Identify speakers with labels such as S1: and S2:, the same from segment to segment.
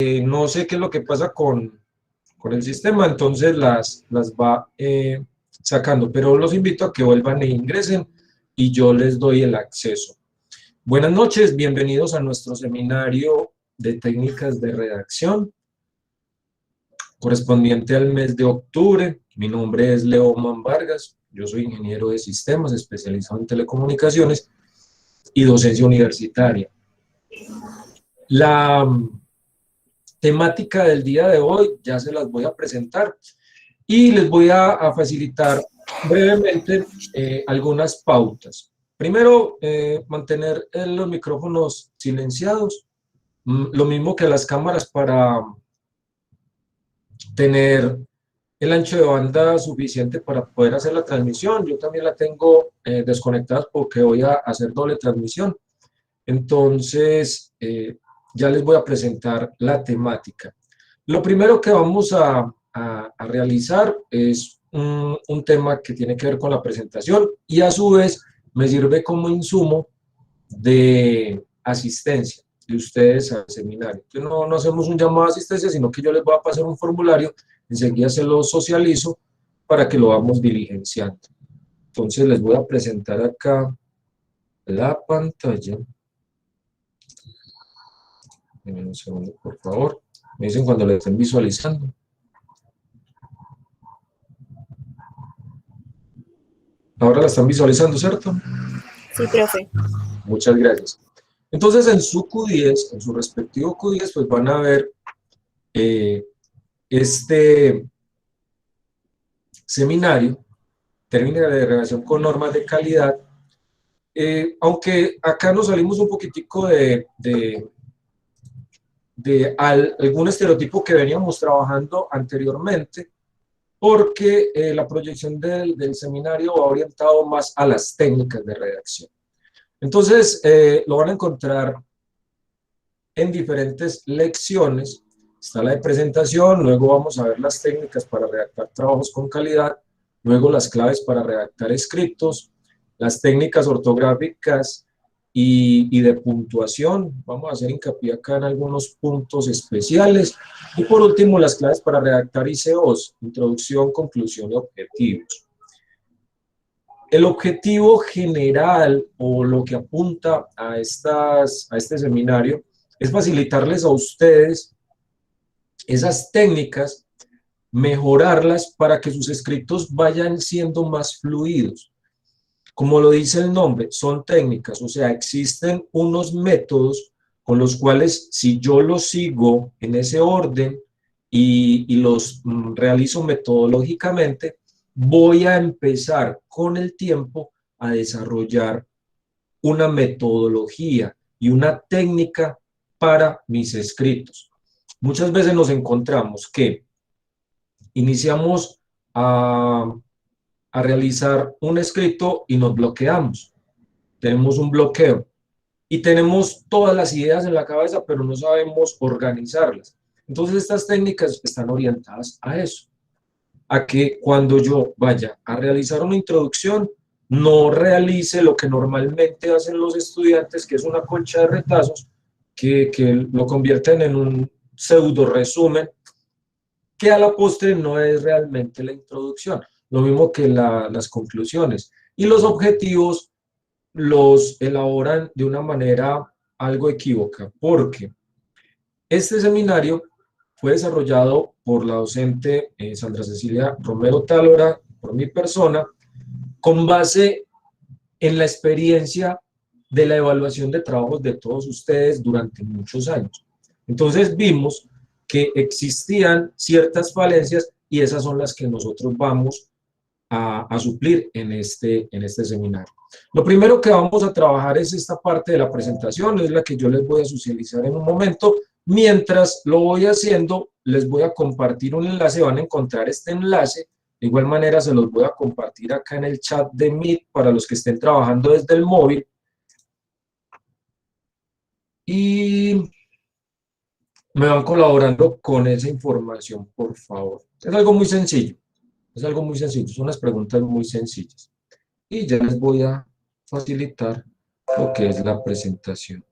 S1: No sé qué es lo que pasa con el sistema, entonces las va sacando, pero los invito a que vuelvan e ingresen y yo les doy el acceso. Buenas noches, bienvenidos a nuestro seminario de técnicas de redacción correspondiente al mes de octubre. Mi nombre es Leoman Vargas, yo soy ingeniero de sistemas especializado en telecomunicaciones y docencia universitaria. La temática del día de hoy ya se las voy a presentar y les voy a facilitar brevemente algunas pautas. Primero, mantener los micrófonos silenciados, lo mismo que las cámaras para tener el ancho de banda suficiente para poder hacer la transmisión. Yo también la tengo desconectada porque voy a hacer doble transmisión. Entonces, ya les voy a presentar la temática. Lo primero que vamos a realizar es un tema que tiene que ver con la presentación y a su vez me sirve como insumo de asistencia de ustedes al seminario. Entonces no hacemos un llamado a asistencia, sino que yo les voy a pasar un formulario, enseguida se lo socializo para que lo vamos diligenciando. Entonces les voy a presentar acá la pantalla. Denme un segundo, por favor. Me dicen cuando la estén visualizando. Ahora la están visualizando, ¿cierto?
S2: Sí, profe.
S1: Muchas gracias. Entonces, en su Q10, en su respectivo Q10, pues van a ver este seminario, técnica de relación con normas de calidad, aunque acá nos salimos un poquitico de algún estereotipo que veníamos trabajando anteriormente, porque la proyección del seminario va orientado más a las técnicas de redacción. Entonces, lo van a encontrar en diferentes lecciones. Está la de presentación, luego vamos a ver las técnicas para redactar trabajos con calidad, luego las claves para redactar escritos, las técnicas ortográficas y de puntuación. Vamos a hacer hincapié acá en algunos puntos especiales. Y por último, las claves para redactar ICOs, introducción, conclusión y objetivos. El objetivo general o lo que apunta a este seminario es facilitarles a ustedes esas técnicas, mejorarlas para que sus escritos vayan siendo más fluidos. Como lo dice el nombre, son técnicas, o sea, existen unos métodos con los cuales si yo los sigo en ese orden y los realizo metodológicamente, voy a empezar con el tiempo a desarrollar una metodología y una técnica para mis escritos. Muchas veces nos encontramos que iniciamos a realizar un escrito y nos bloqueamos. Tenemos un bloqueo y tenemos todas las ideas en la cabeza, pero no sabemos organizarlas. Entonces estas técnicas están orientadas a eso, a que cuando yo vaya a realizar una introducción, no realice lo que normalmente hacen los estudiantes, que es una concha de retazos, que lo convierten en un pseudo resumen, que a la postre no es realmente la introducción. Lo mismo que las conclusiones. Y los objetivos los elaboran de una manera algo equívoca, porque este seminario fue desarrollado por la docente Sandra Cecilia Romero Tálora, por mi persona, con base en la experiencia de la evaluación de trabajos de todos ustedes durante muchos años. Entonces vimos que existían ciertas falencias y esas son las que nosotros vamos a suplir en este seminario. Lo primero que vamos a trabajar es esta parte de la presentación, es la que yo les voy a socializar en un momento. Mientras lo voy haciendo, les voy a compartir un enlace, van a encontrar este enlace. De igual manera se los voy a compartir acá en el chat de Meet para los que estén trabajando desde el móvil. Y me van colaborando con esa información, por favor. Es algo muy sencillo, son unas preguntas muy sencillas. Y ya les voy a facilitar lo que es la presentación.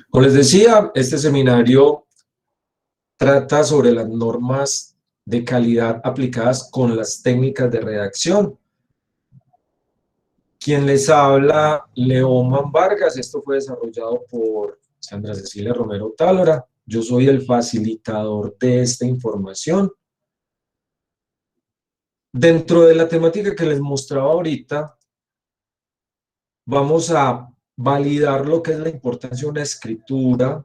S1: Como les decía, este seminario trata sobre las normas de calidad aplicadas con las técnicas de redacción. Quien les habla, Leoman Vargas. Esto fue desarrollado por Sandra Cecilia Romero Tálora. Yo soy el facilitador de esta información. Dentro de la temática que les mostraba ahorita, vamos a validar lo que es la importancia de una escritura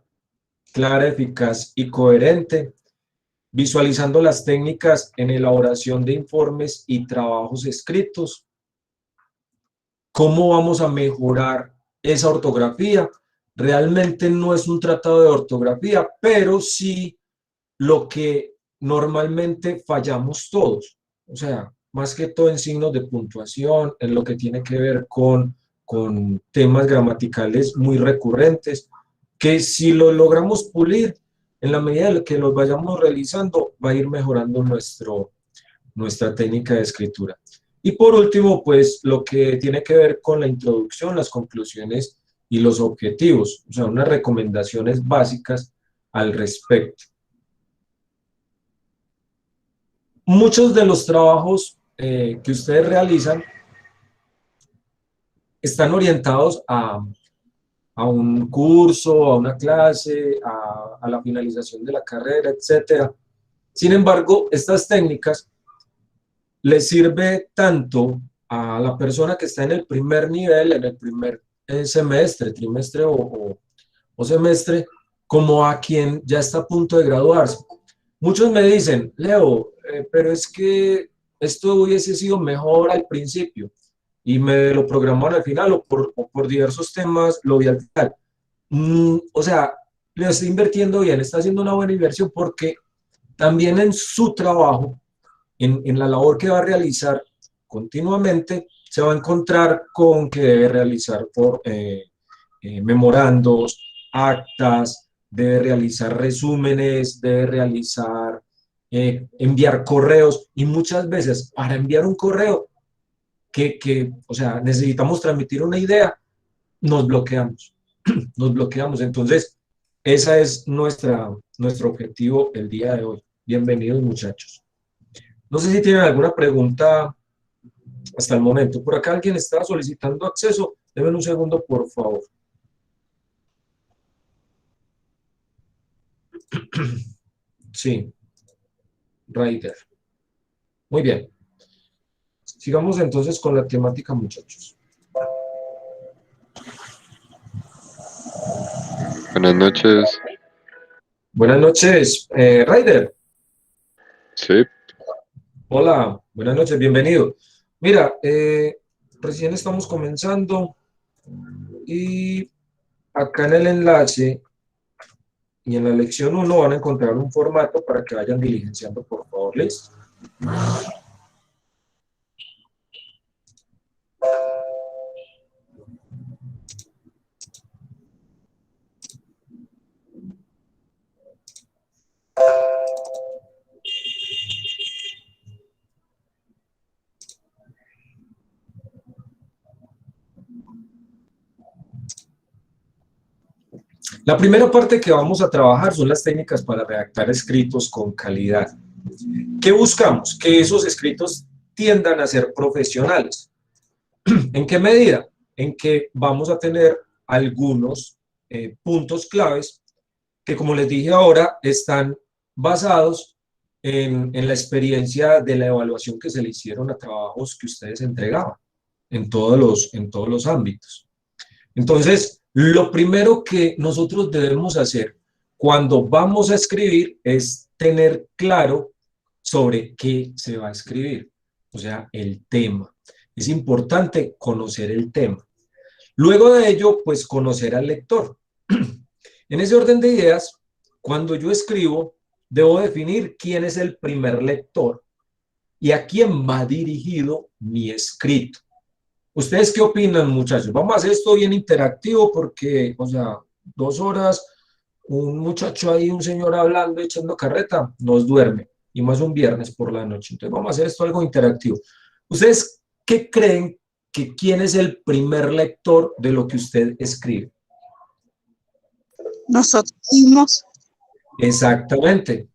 S1: clara, eficaz y coherente, visualizando las técnicas en elaboración de informes y trabajos escritos. ¿Cómo vamos a mejorar esa ortografía? Realmente no es un tratado de ortografía, pero sí lo que normalmente fallamos todos. O sea, más que todo en signos de puntuación, en lo que tiene que ver con temas gramaticales muy recurrentes, que si lo logramos pulir, en la medida en que los vayamos realizando, va a ir mejorando nuestra técnica de escritura. Y por último, pues lo que tiene que ver con la introducción, las conclusiones y los objetivos, o sea, unas recomendaciones básicas al respecto. Muchos de los trabajos que ustedes realizan están orientados a un curso, a una clase, a la finalización de la carrera, etc. Sin embargo, estas técnicas les sirve tanto a la persona que está en el primer nivel, en el primer semestre, trimestre o semestre, como a quien ya está a punto de graduarse. Muchos me dicen, Leo, pero es que esto hubiese sido mejor al principio y me lo programaron al final o por diversos temas lo vi al final. O sea, le está invirtiendo bien, está haciendo una buena inversión porque también en su trabajo, en la labor que va a realizar continuamente, se va a encontrar con que debe realizar memorandos, actas, debe realizar resúmenes, debe realizar, enviar correos, y muchas veces para enviar un correo o sea, necesitamos transmitir una idea, nos bloqueamos, nos bloqueamos. Entonces, ese es nuestro objetivo el día de hoy. Bienvenidos, muchachos. No sé si tienen alguna pregunta hasta el momento. Por acá alguien está solicitando acceso. Denme un segundo, por favor. Sí, Raider. Muy bien. Sigamos entonces con la temática, muchachos.
S2: Buenas noches.
S1: Buenas noches, Raider.
S2: Sí,
S1: Hola, buenas noches, bienvenido. Mira, recién estamos comenzando y acá en el enlace y en la lección 1 van a encontrar un formato para que vayan diligenciando, por favor, ¿listo? La primera parte que vamos a trabajar son las técnicas para redactar escritos con calidad. ¿Qué buscamos? Que esos escritos tiendan a ser profesionales. ¿En qué medida? En que vamos a tener algunos puntos claves que, como les dije ahora, están basados en la experiencia de la evaluación que se le hicieron a trabajos que ustedes entregaban en todos los ámbitos. Entonces, lo primero que nosotros debemos hacer cuando vamos a escribir es tener claro sobre qué se va a escribir, o sea, el tema. Es importante conocer el tema. Luego de ello, pues conocer al lector. En ese orden de ideas, cuando yo escribo, debo definir quién es el primer lector y a quién va dirigido mi escrito. ¿Ustedes qué opinan, muchachos? Vamos a hacer esto bien interactivo porque, o sea, 2 horas un muchacho ahí, un señor hablando, echando carreta, nos duerme, y más un viernes por la noche. Entonces vamos a hacer esto algo interactivo. ¿Ustedes qué creen que quién es el primer lector de lo que usted escribe?
S3: Nosotros mismos.
S1: Exactamente,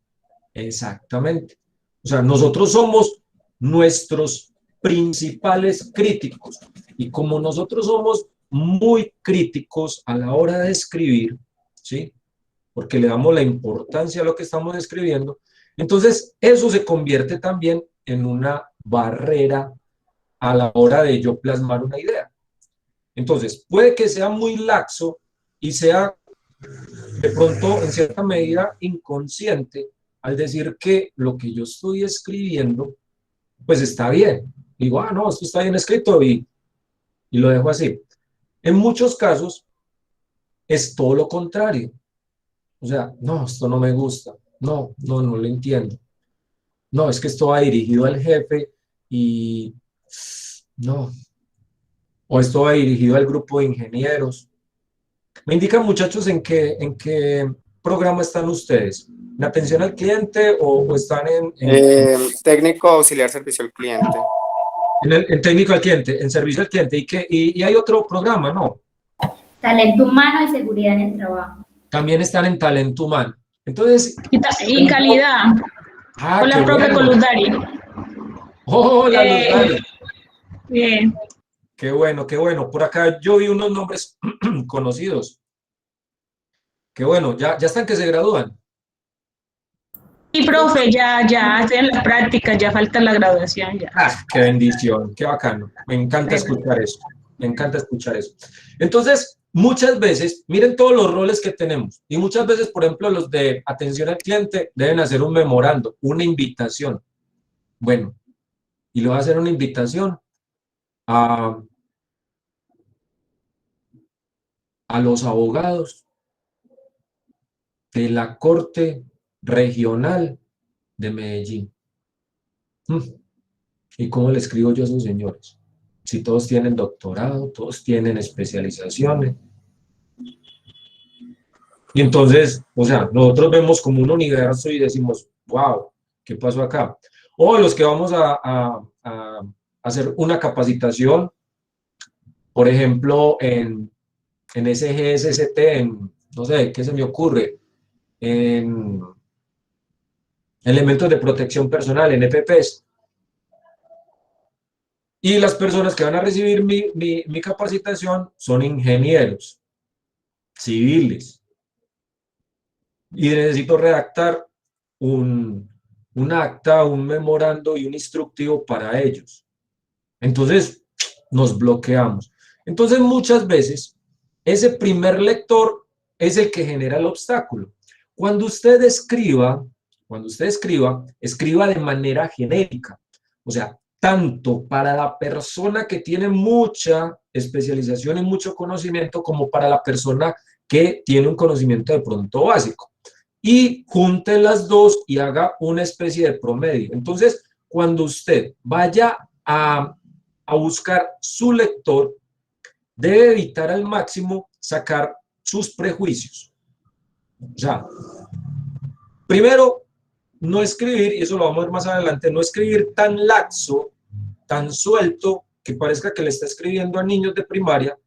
S1: exactamente. O sea, nosotros somos nuestros principales críticos. Y como nosotros somos muy críticos a la hora de escribir, ¿sí? Porque le damos la importancia a lo que estamos escribiendo, entonces eso se convierte también en una barrera a la hora de yo plasmar una idea. Entonces, puede que sea muy laxo y sea de pronto, en cierta medida, inconsciente al decir que lo que yo estoy escribiendo, pues está bien. Digo, ah, no, esto está bien escrito y lo dejo así. En muchos casos es todo lo contrario. O sea, no, esto no me gusta. No, no, no lo entiendo. No, es que esto va dirigido al jefe y no. O esto va dirigido al grupo de ingenieros. Me indican, muchachos, en qué programa están ustedes. ¿En atención al cliente o están
S4: Técnico auxiliar servicio al cliente.
S1: en técnico al cliente, en servicio al cliente? Y hay otro programa, ¿no?
S5: Talento humano y seguridad en el trabajo.
S1: También están en talento humano. Entonces,
S6: Y calidad,
S1: ah,
S6: con
S1: qué
S6: la profe
S1: bueno.
S6: con Luz Dari.
S1: Hola, Luz Dari.
S6: Bien.
S1: Qué bueno, qué bueno. Por acá yo vi unos nombres conocidos. Qué bueno, ya están que se gradúan.
S6: Y profe, ya estoy en las prácticas, ya falta la graduación ya.
S1: Ah, qué bendición, qué bacano. Me encanta escuchar eso. Me encanta escuchar eso. Entonces, muchas veces, miren todos los roles que tenemos. Y muchas veces, por ejemplo, los de atención al cliente deben hacer un memorando, una invitación. Bueno, y le voy a hacer una invitación a, a los abogados de la Corte Regional de Medellín. ¿Y cómo le escribo yo a esos señores? Si todos tienen doctorado, todos tienen especializaciones. Y entonces, o sea, nosotros vemos como un universo y decimos, wow, ¿qué pasó acá? O los que vamos a hacer una capacitación, por ejemplo, en SGSST, no sé, ¿qué se me ocurre? En elementos de protección personal, en EPPs. Y las personas que van a recibir mi capacitación son ingenieros civiles. Y necesito redactar un acta, un memorando y un instructivo para ellos. Entonces, nos bloqueamos. Entonces, muchas veces, ese primer lector es el que genera el obstáculo. Cuando usted escriba, escriba de manera genérica. O sea, tanto para la persona que tiene mucha especialización y mucho conocimiento, como para la persona que tiene un conocimiento de pronto básico. Y junte las dos y haga una especie de promedio. Entonces, cuando usted vaya a buscar su lector, debe evitar al máximo sacar sus prejuicios. O sea, primero, no escribir, y eso lo vamos a ver más adelante, no escribir tan laxo, tan suelto, que parezca que le está escribiendo a niños de primaria,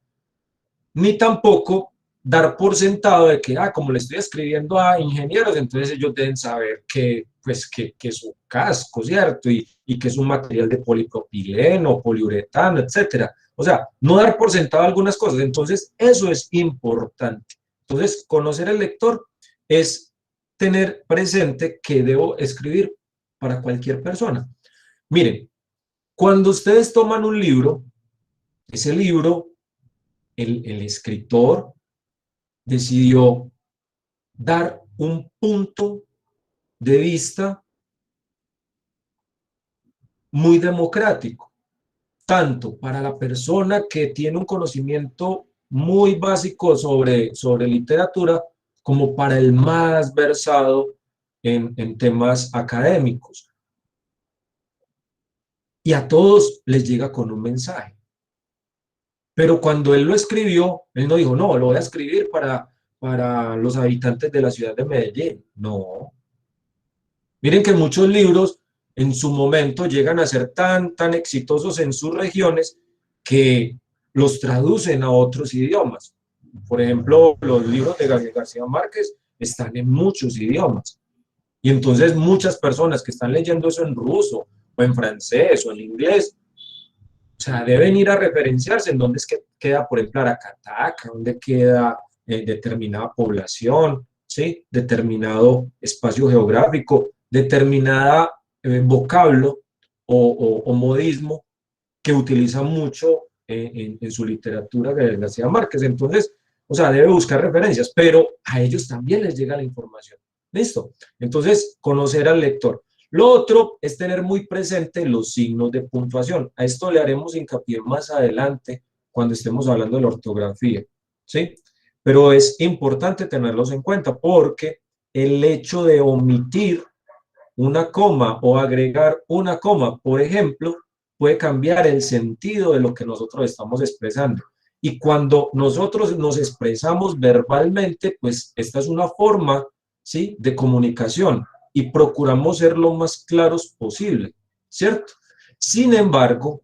S1: ni tampoco dar por sentado de que, como le estoy escribiendo a ingenieros, entonces ellos deben saber que, pues, que es un casco, ¿cierto? Y que es un material de polipropileno, poliuretano, etcétera. O sea, no dar por sentado algunas cosas. Entonces, eso es importante. Entonces, conocer el lector es tener presente que debo escribir para cualquier persona. Miren, cuando ustedes toman un libro, ese libro, el escritor decidió dar un punto de vista muy democrático, tanto para la persona que tiene un conocimiento muy básico sobre literatura, como para el más versado en temas académicos. Y a todos les llega con un mensaje. Pero cuando él lo escribió, él no dijo, no, lo voy a escribir para para los habitantes de la ciudad de Medellín. No. Miren que muchos libros en su momento llegan a ser tan exitosos en sus regiones que los traducen a otros idiomas. Por ejemplo, los libros de Gabriel García Márquez están en muchos idiomas. Y entonces muchas personas que están leyendo eso en ruso, o en francés, o en inglés, o sea, deben ir a referenciarse en dónde es que queda, por ejemplo, Aracataca, dónde queda determinada población, ¿sí? Determinado espacio geográfico, determinada vocablo o modismo que utiliza mucho en su literatura de García Márquez. Entonces, o sea, debe buscar referencias, pero a ellos también les llega la información. ¿Listo? Entonces, conocer al lector. Lo otro es tener muy presente los signos de puntuación. A esto le haremos hincapié más adelante cuando estemos hablando de la ortografía, ¿sí? Pero es importante tenerlos en cuenta porque el hecho de omitir una coma o agregar una coma, por ejemplo, puede cambiar el sentido de lo que nosotros estamos expresando. Y cuando nosotros nos expresamos verbalmente, pues esta es una forma, ¿sí?, de comunicación y procuramos ser lo más claros posible, ¿cierto? Sin embargo,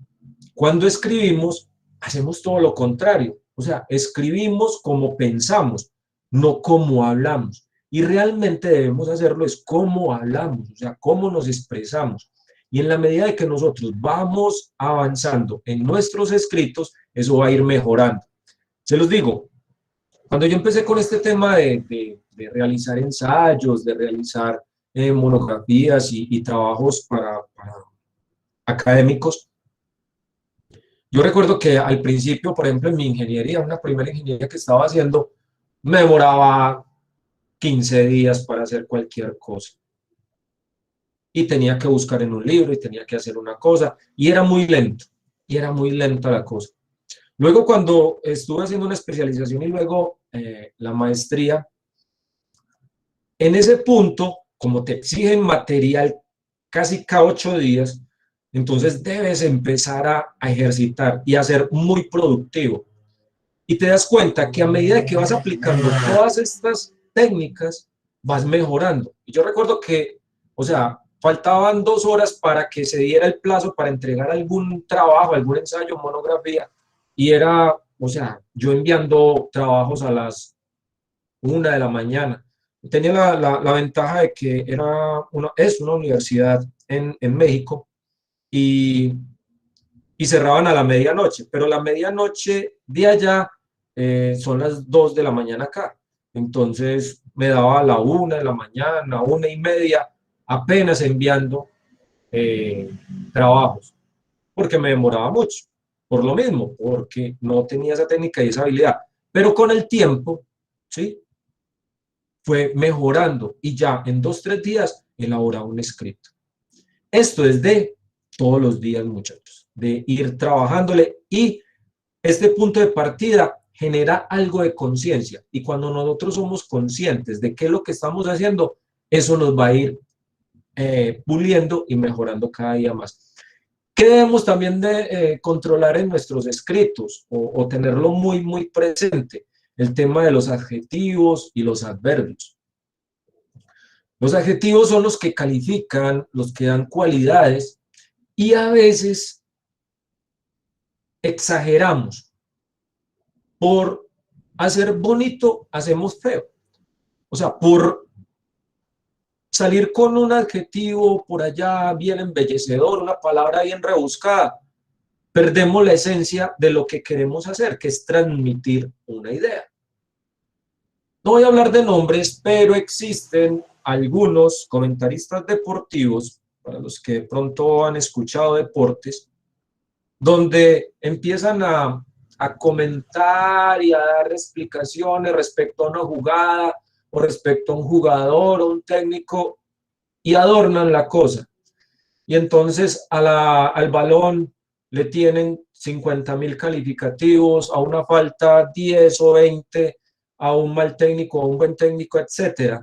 S1: cuando escribimos, hacemos todo lo contrario. O sea, escribimos como pensamos, no como hablamos. Y realmente debemos hacerlo es cómo hablamos, o sea, cómo nos expresamos. Y en la medida de que nosotros vamos avanzando en nuestros escritos, eso va a ir mejorando. Se los digo, cuando yo empecé con este tema de realizar ensayos, de realizar monografías y trabajos para académicos, yo recuerdo que al principio, por ejemplo, en mi ingeniería, una primera ingeniería que estaba haciendo, me demoraba 15 días para hacer cualquier cosa. Y tenía que buscar en un libro y tenía que hacer una cosa, y era muy lento, y era muy lenta la cosa. Luego, cuando estuve haciendo una especialización y luego la maestría, en ese punto, como te exigen material casi cada 8 días, entonces debes empezar a ejercitar y a ser muy productivo. Y te das cuenta que a medida que vas aplicando todas estas técnicas, vas mejorando. Y yo recuerdo que, o sea, faltaban 2 horas para que se diera el plazo para entregar algún trabajo, algún ensayo, monografía, y era, o sea, yo enviando trabajos a las 1 de la mañana. Tenía la ventaja de que es una universidad en México y cerraban a la medianoche, pero la medianoche de allá son las 2 de la mañana acá. Entonces me daba a la 1 de la mañana, 1:30, apenas enviando trabajos, porque me demoraba mucho, por lo mismo, porque no tenía esa técnica y esa habilidad. Pero con el tiempo, ¿sí?, fue mejorando y ya en 2-3 días elaboraba un escrito. Esto es de todos los días, muchachos, de ir trabajándole, y este punto de partida genera algo de conciencia, y cuando nosotros somos conscientes de qué es lo que estamos haciendo, eso nos va a ir puliendo y mejorando cada día más. ¿Qué debemos también de controlar en nuestros escritos o tenerlo muy presente? El tema de los adjetivos y los adverbios. Los adjetivos son los que califican, los que dan cualidades, y a veces exageramos. Por hacer bonito, hacemos feo. O sea, por salir con un adjetivo por allá bien embellecedor, una palabra bien rebuscada, perdemos la esencia de lo que queremos hacer, que es transmitir una idea. No voy a hablar de nombres, pero existen algunos comentaristas deportivos, para los que de pronto han escuchado deportes, donde empiezan a comentar y a dar explicaciones respecto a una jugada o respecto a un jugador o un técnico, y adornan la cosa. Y entonces al balón le tienen 50.000 calificativos, a una falta 10 o 20, a un mal técnico, a un buen técnico, etc.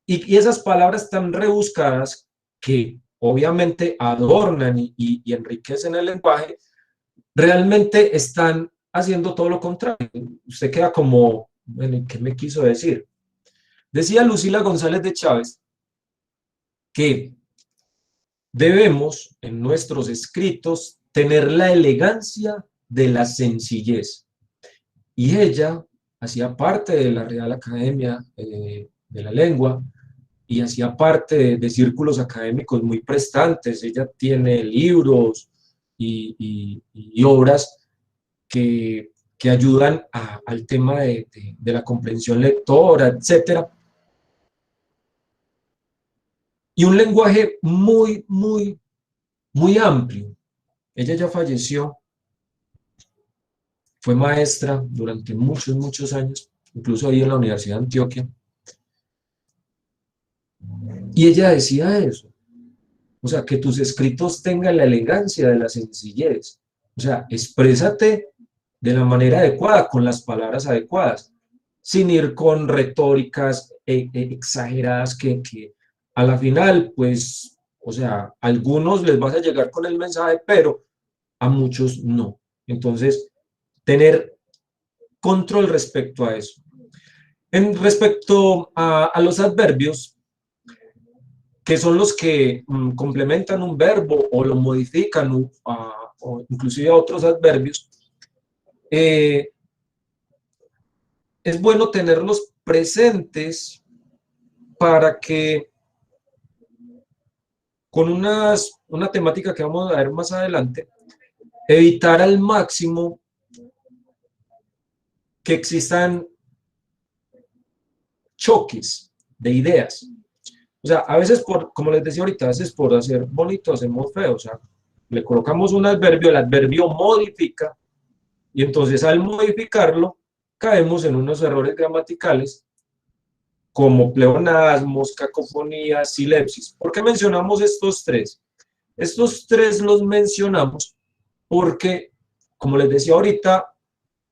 S1: Y esas palabras tan rebuscadas que obviamente adornan y enriquecen el lenguaje, realmente están haciendo todo lo contrario. Usted queda como Bueno, ¿y qué me quiso decir? Decía Lucila González de Chávez que debemos en nuestros escritos tener la elegancia de la sencillez. Y ella hacía parte de la Real Academia de la Lengua y hacía parte de círculos académicos muy prestantes. Ella tiene libros y obras que ayudan al tema de la comprensión lectora, etcétera. Y un lenguaje muy, muy, muy amplio. Ella ya falleció, fue maestra durante muchos, muchos años, incluso ahí en la Universidad de Antioquia. Y ella decía eso, o sea, que tus escritos tengan la elegancia de la sencillez. O sea, exprésate de la manera adecuada, con las palabras adecuadas, sin ir con retóricas exageradas que a la final, pues, o sea, a algunos les vas a llegar con el mensaje, pero a muchos no. Entonces, tener control respecto a eso. Respecto a los adverbios, que son los que complementan un verbo o lo modifican o inclusive a otros adverbios, es bueno tenerlos presentes para que con una temática que vamos a ver más adelante, evitar al máximo que existan choques de ideas. O sea, a veces, como les decía ahorita, a veces por hacer bonito hacemos feo. O sea, le colocamos un adverbio, el adverbio modifica, y entonces al modificarlo, caemos en unos errores gramaticales como pleonasmos, cacofonías, silepsis. ¿Por qué mencionamos estos tres? Estos tres los mencionamos porque, como les decía ahorita,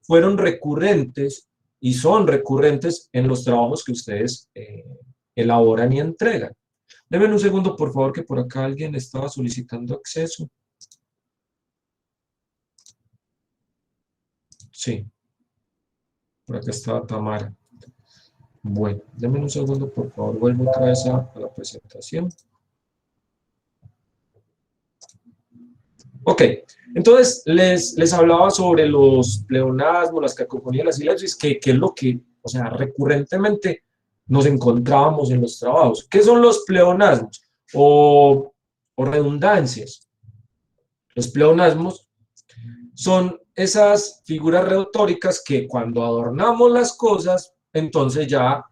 S1: fueron recurrentes y son recurrentes en los trabajos que ustedes elaboran y entregan. Denme un segundo, por favor, que por acá alguien estaba solicitando acceso. Sí, por acá estaba Tamara. Bueno, denme un segundo, por favor, vuelvo otra vez a la presentación. Ok, entonces les hablaba sobre los pleonasmos, las cacofonías, las silepsis, que es lo que, o sea, recurrentemente nos encontrábamos en los trabajos. ¿Qué son los pleonasmos o redundancias? Los pleonasmos son esas figuras retóricas que cuando adornamos las cosas, entonces ya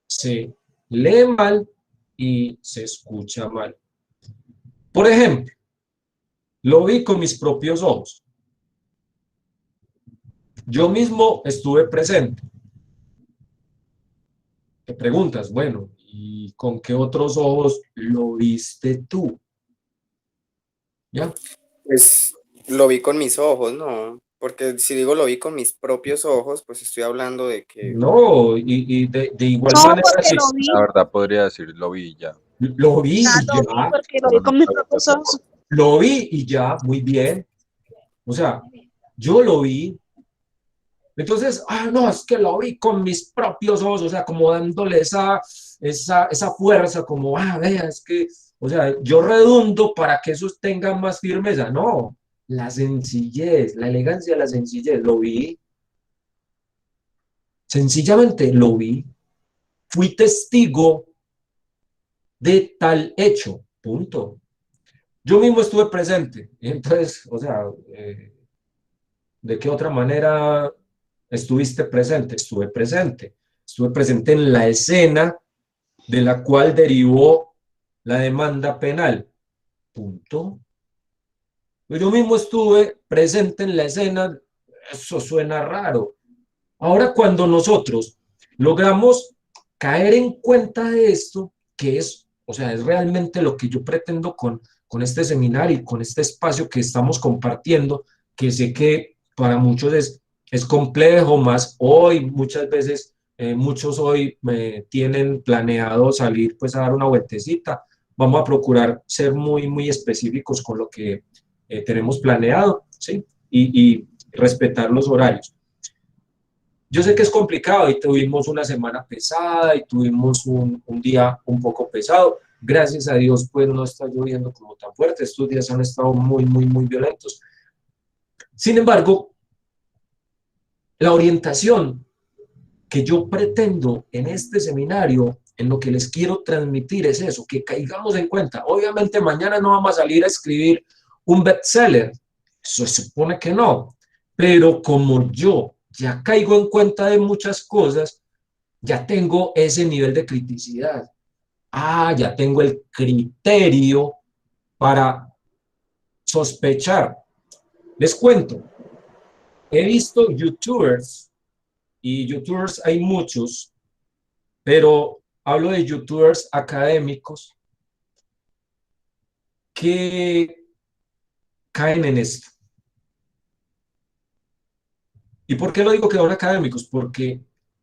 S1: se lee mal y se escucha mal. Por ejemplo, lo vi con mis propios ojos. Yo mismo estuve presente. Te preguntas, bueno, ¿y con qué otros ojos lo viste tú? ¿Ya?
S4: Pues lo vi con mis ojos, ¿no? Porque si digo lo vi con mis propios ojos, pues estoy hablando de que...
S1: No, y de igual
S6: No,
S1: manera,
S6: porque
S1: si
S6: lo vi.
S2: La verdad podría decir, lo vi ya.
S1: lo vi y
S6: Lo vi
S1: ya,
S6: porque lo vi con mis propios ojos.
S1: lo vi y ya, muy bien. O sea, yo lo vi. Entonces, no, es que lo vi con mis propios ojos, o sea, como dándole esa fuerza, como, vea, es que, o sea, yo redundo para que esos tengan más firmeza. No, la sencillez, la elegancia de la sencillez, lo vi. Sencillamente lo vi. Fui testigo de tal hecho, punto. Yo mismo estuve presente, entonces, o sea, ¿de qué otra manera estuviste presente? Estuve presente en la escena de la cual derivó la demanda penal, punto. Yo mismo estuve presente en la escena, eso suena raro. Ahora, cuando nosotros logramos caer en cuenta de esto, que es, o sea, es realmente lo que yo pretendo con este seminario y con este espacio que estamos compartiendo, que sé que para muchos es complejo, más hoy, muchas veces, muchos hoy tienen planeado salir pues a dar una vueltecita. Vamos a procurar ser muy, muy específicos con lo que tenemos planeado, ¿sí? Y respetar los horarios. Yo sé que es complicado y tuvimos una semana pesada y tuvimos un día un poco pesado. Gracias a Dios, pues no está lloviendo como tan fuerte. Estos días han estado muy, muy, muy violentos. Sin embargo, la orientación que yo pretendo en este seminario, en lo que les quiero transmitir es eso, que caigamos en cuenta. Obviamente mañana no vamos a salir a escribir un bestseller, eso se supone que no, pero como yo ya caigo en cuenta de muchas cosas, ya tengo ese nivel de criticidad. Ya tengo el criterio para sospechar. Les cuento, he visto youtubers, y youtubers hay muchos, pero hablo de youtubers académicos que caen en esto. ¿Y por qué lo digo que son académicos? Porque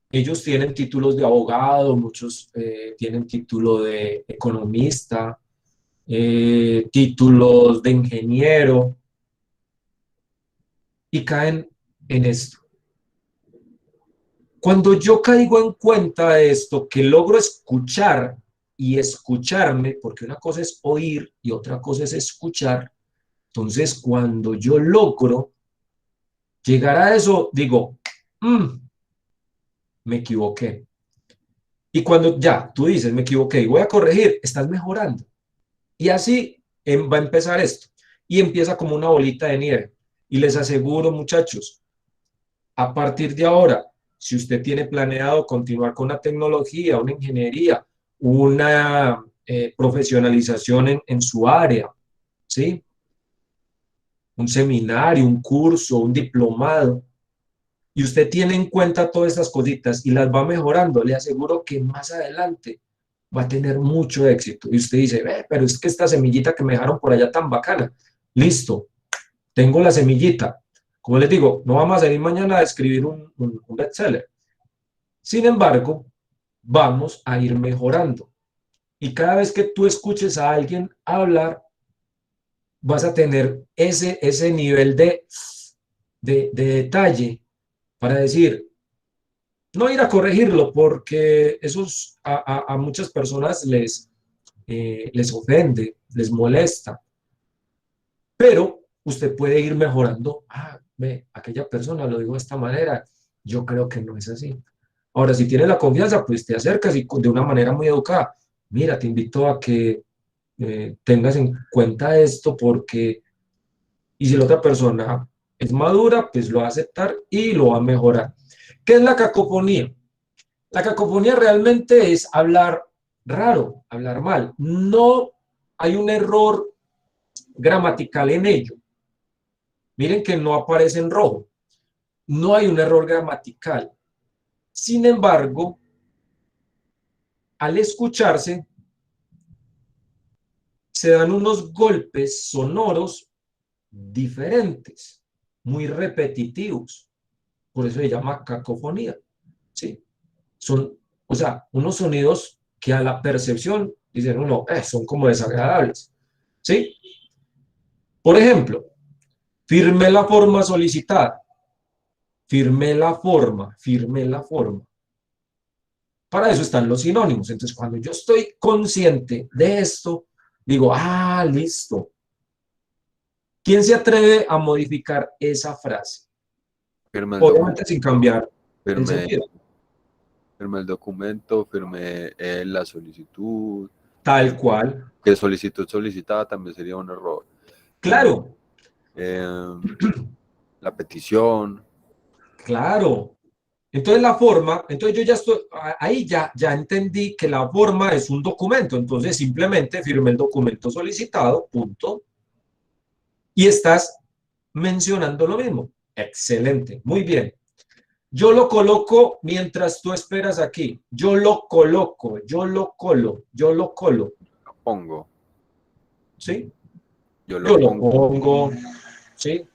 S1: ellos tienen títulos de abogado, muchos tienen título de economista, títulos de ingeniero, y caen en esto. Cuando yo caigo en cuenta de esto, que logro escuchar y escucharme, porque una cosa es oír y otra cosa es escuchar, entonces cuando yo logro llegar a eso, digo, me equivoqué. Y cuando ya tú dices, me equivoqué y voy a corregir, estás mejorando. Y así va a empezar esto. Y empieza como una bolita de nieve. Y les aseguro, muchachos, a partir de ahora, si usted tiene planeado continuar con una tecnología, una ingeniería, una profesionalización en su área, ¿sí? Un seminario, un curso, un diplomado, y usted tiene en cuenta todas estas cositas y las va mejorando, le aseguro que más adelante va a tener mucho éxito. Y usted dice, pero es que esta semillita que me dejaron por allá tan bacana, listo, tengo la semillita. Como les digo, no vamos a salir mañana a escribir un bestseller. Sin embargo, vamos a ir mejorando. Y cada vez que tú escuches a alguien hablar, vas a tener ese nivel de detalle para decir, no ir a corregirlo, porque eso a muchas personas les ofende, les molesta. Pero usted puede ir mejorando. Aquella persona lo dijo de esta manera, yo creo que no es así. Ahora, si tienes la confianza, pues te acercas y de una manera muy educada, mira, te invito a que tengas en cuenta esto porque, y si la otra persona es madura, pues lo va a aceptar y lo va a mejorar. ¿Qué es la cacofonía? La cacofonía realmente es hablar raro, hablar mal. No hay un error gramatical en ello. Miren que no aparece en rojo. No hay un error gramatical. Sin embargo, al escucharse, se dan unos golpes sonoros diferentes, muy repetitivos. Por eso se llama cacofonía. ¿Sí? Son, o sea, unos sonidos que a la percepción dicen uno, son como desagradables. ¿Sí? Por ejemplo, firmé la forma solicitada. Firmé la forma, firmé la forma. Para eso están los sinónimos. Entonces, cuando yo estoy consciente de esto, digo, listo. ¿Quién se atreve a modificar esa frase?
S2: Firmé el
S1: Obviamente
S2: documento,
S1: sin cambiar el
S2: firmé,
S1: sentido.
S2: firmé el documento, firmé la solicitud.
S1: Tal cual.
S2: Que solicitud solicitada también sería un error.
S1: Claro.
S2: La petición.
S1: Claro. Entonces la forma, entonces yo ya estoy, ahí ya entendí que la forma es un documento, entonces simplemente firmé el documento solicitado, punto. Y estás mencionando lo mismo. Excelente, muy bien. Yo lo coloco mientras tú esperas aquí. Yo lo coloco, yo lo colo, yo lo colo.
S2: Lo pongo.
S1: ¿Sí?
S2: Yo
S1: Yo
S2: lo
S1: lo
S2: pongo.
S1: pongo, ¿sí?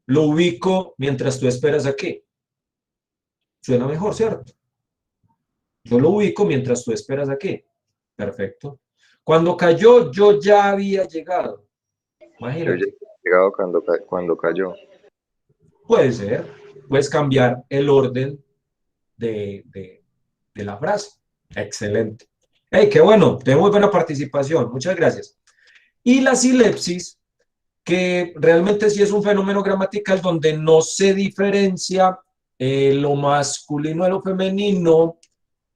S1: Lo ubico mientras tú esperas aquí. Suena mejor, ¿cierto? Yo lo ubico mientras tú esperas aquí. Perfecto. Cuando cayó, yo ya había llegado.
S3: Yo ya
S1: Imagínate.
S3: he llegado cuando cayó.
S1: Puede ser. puedes cambiar el orden de la frase. Excelente. ¡Hey, qué bueno! Tengo muy buena participación. Muchas gracias. Y la silepsis, que realmente sí es un fenómeno gramatical donde no se diferencia lo masculino de lo femenino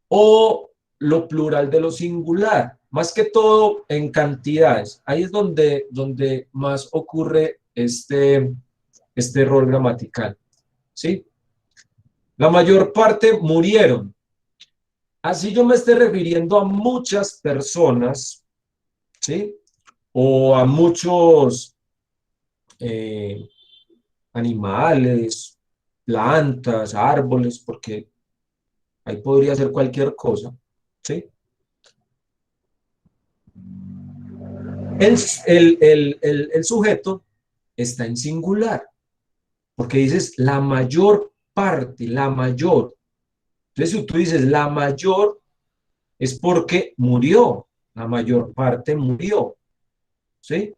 S1: o lo plural de lo singular, más que todo en cantidades. Ahí es donde más ocurre este error gramatical, ¿sí? La mayor parte murieron. Así yo me esté refiriendo a muchas personas, ¿sí? O a muchos animales, plantas, árboles, porque ahí podría ser cualquier cosa, ¿sí? El sujeto está en singular, porque dices la mayor parte, la mayor. Entonces, si tú dices la mayor, es porque murió, la mayor parte murió, ¿sí?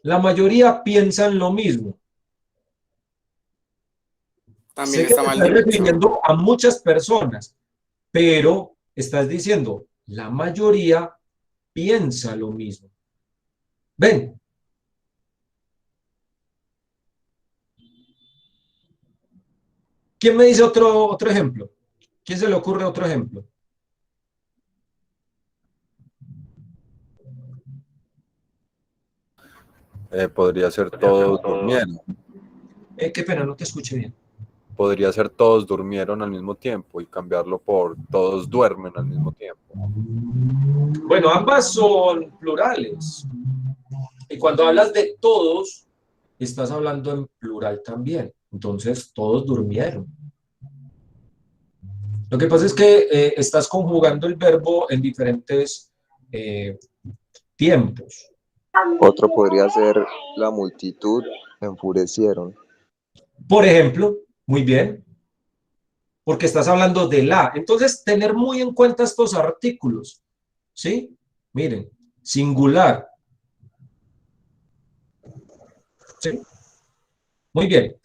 S1: La mayoría piensan lo mismo.
S4: También
S1: Sé que
S4: está
S1: te
S4: mal
S1: estás
S4: dicho.
S1: refiriendo a muchas personas, pero estás diciendo la mayoría piensa lo mismo. Ven. ¿Quién me dice otro ejemplo? ¿Quién se le ocurre otro ejemplo?
S2: Podría ser todos durmieron.
S1: Qué pena, no te escuché bien.
S2: Podría ser todos durmieron al mismo tiempo y cambiarlo por todos duermen al mismo tiempo.
S1: Bueno, ambas son plurales. Y cuando hablas de todos, estás hablando en plural también. Entonces, todos durmieron. Lo que pasa es que estás conjugando el verbo en diferentes tiempos.
S3: Otro podría ser la multitud enfurecieron.
S1: Por ejemplo, muy bien, porque estás hablando de la. Entonces, tener muy en cuenta estos artículos, ¿sí? Miren, singular. ¿Sí? Muy bien.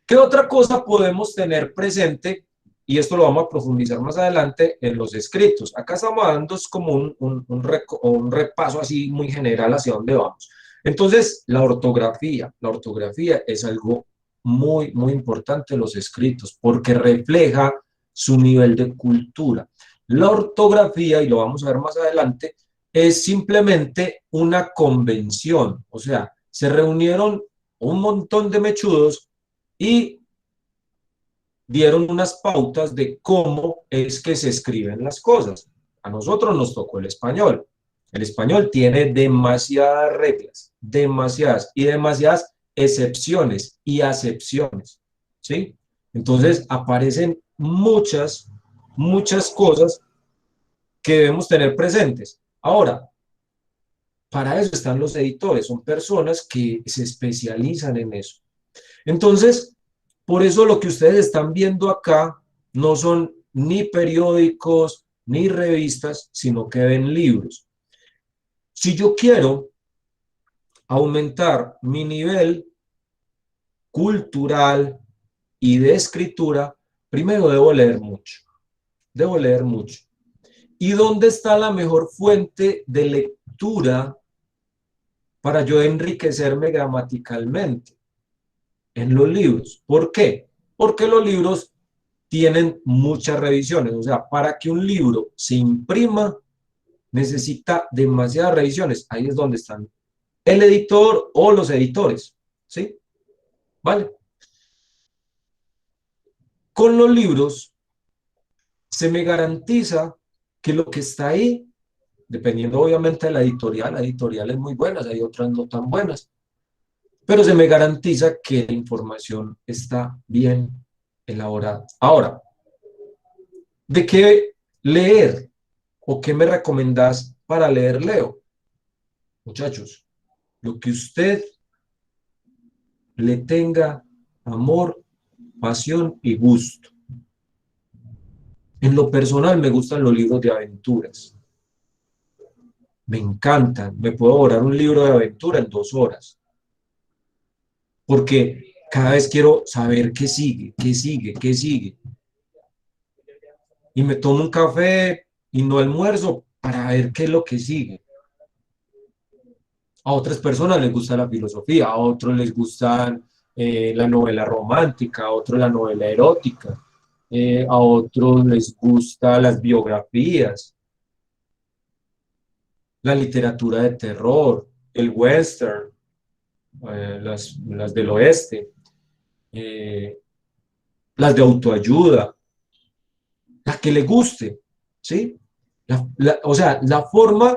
S1: ¿Qué otra cosa podemos tener presente? Y esto lo vamos a profundizar más adelante en los escritos. Acá estamos dando es como un repaso así muy general hacia dónde vamos. Entonces, la ortografía. La ortografía es algo muy, muy importante en los escritos porque refleja su nivel de cultura. La ortografía, y lo vamos a ver más adelante, es simplemente una convención. O sea, se reunieron un montón de mechudos y dieron unas pautas de cómo es que se escriben las cosas. A nosotros nos tocó el español. El español tiene demasiadas reglas, demasiadas y demasiadas excepciones y acepciones, ¿sí? Entonces aparecen muchas cosas que debemos tener presentes. Ahora, para eso están los editores, son personas que se especializan en eso. Entonces, por eso lo que ustedes están viendo acá no son ni periódicos ni revistas, sino que ven libros. Si yo quiero aumentar mi nivel cultural y de escritura, primero debo leer mucho. Debo leer mucho. ¿Y dónde está la mejor fuente de lectura para yo enriquecerme gramaticalmente? En los libros. ¿Por qué? Porque los libros tienen muchas revisiones. O sea, para que un libro se imprima, necesita demasiadas revisiones. Ahí es donde están el editor o los editores. ¿Sí? ¿Vale? Con los libros se me garantiza que lo que está ahí, dependiendo obviamente de la editorial es muy buena, hay otras no tan buenas, pero se me garantiza que la información está bien elaborada. Ahora, ¿de qué leer o qué me recomendás para leer, Leo? Muchachos, lo que usted le tenga amor, pasión y gusto. En lo personal me gustan los libros de aventuras. Me encantan. Me puedo devorar un libro de aventura en 2 horas. Porque cada vez quiero saber qué sigue, qué sigue, qué sigue. Y me tomo un café y no almuerzo para ver qué es lo que sigue. A otras personas les gusta la filosofía, a otros les gusta la novela romántica, a otros la novela erótica, a otros les gusta las biografías, la literatura de terror, el western, las del oeste, las de autoayuda, la que le guste, ¿sí? O sea, la forma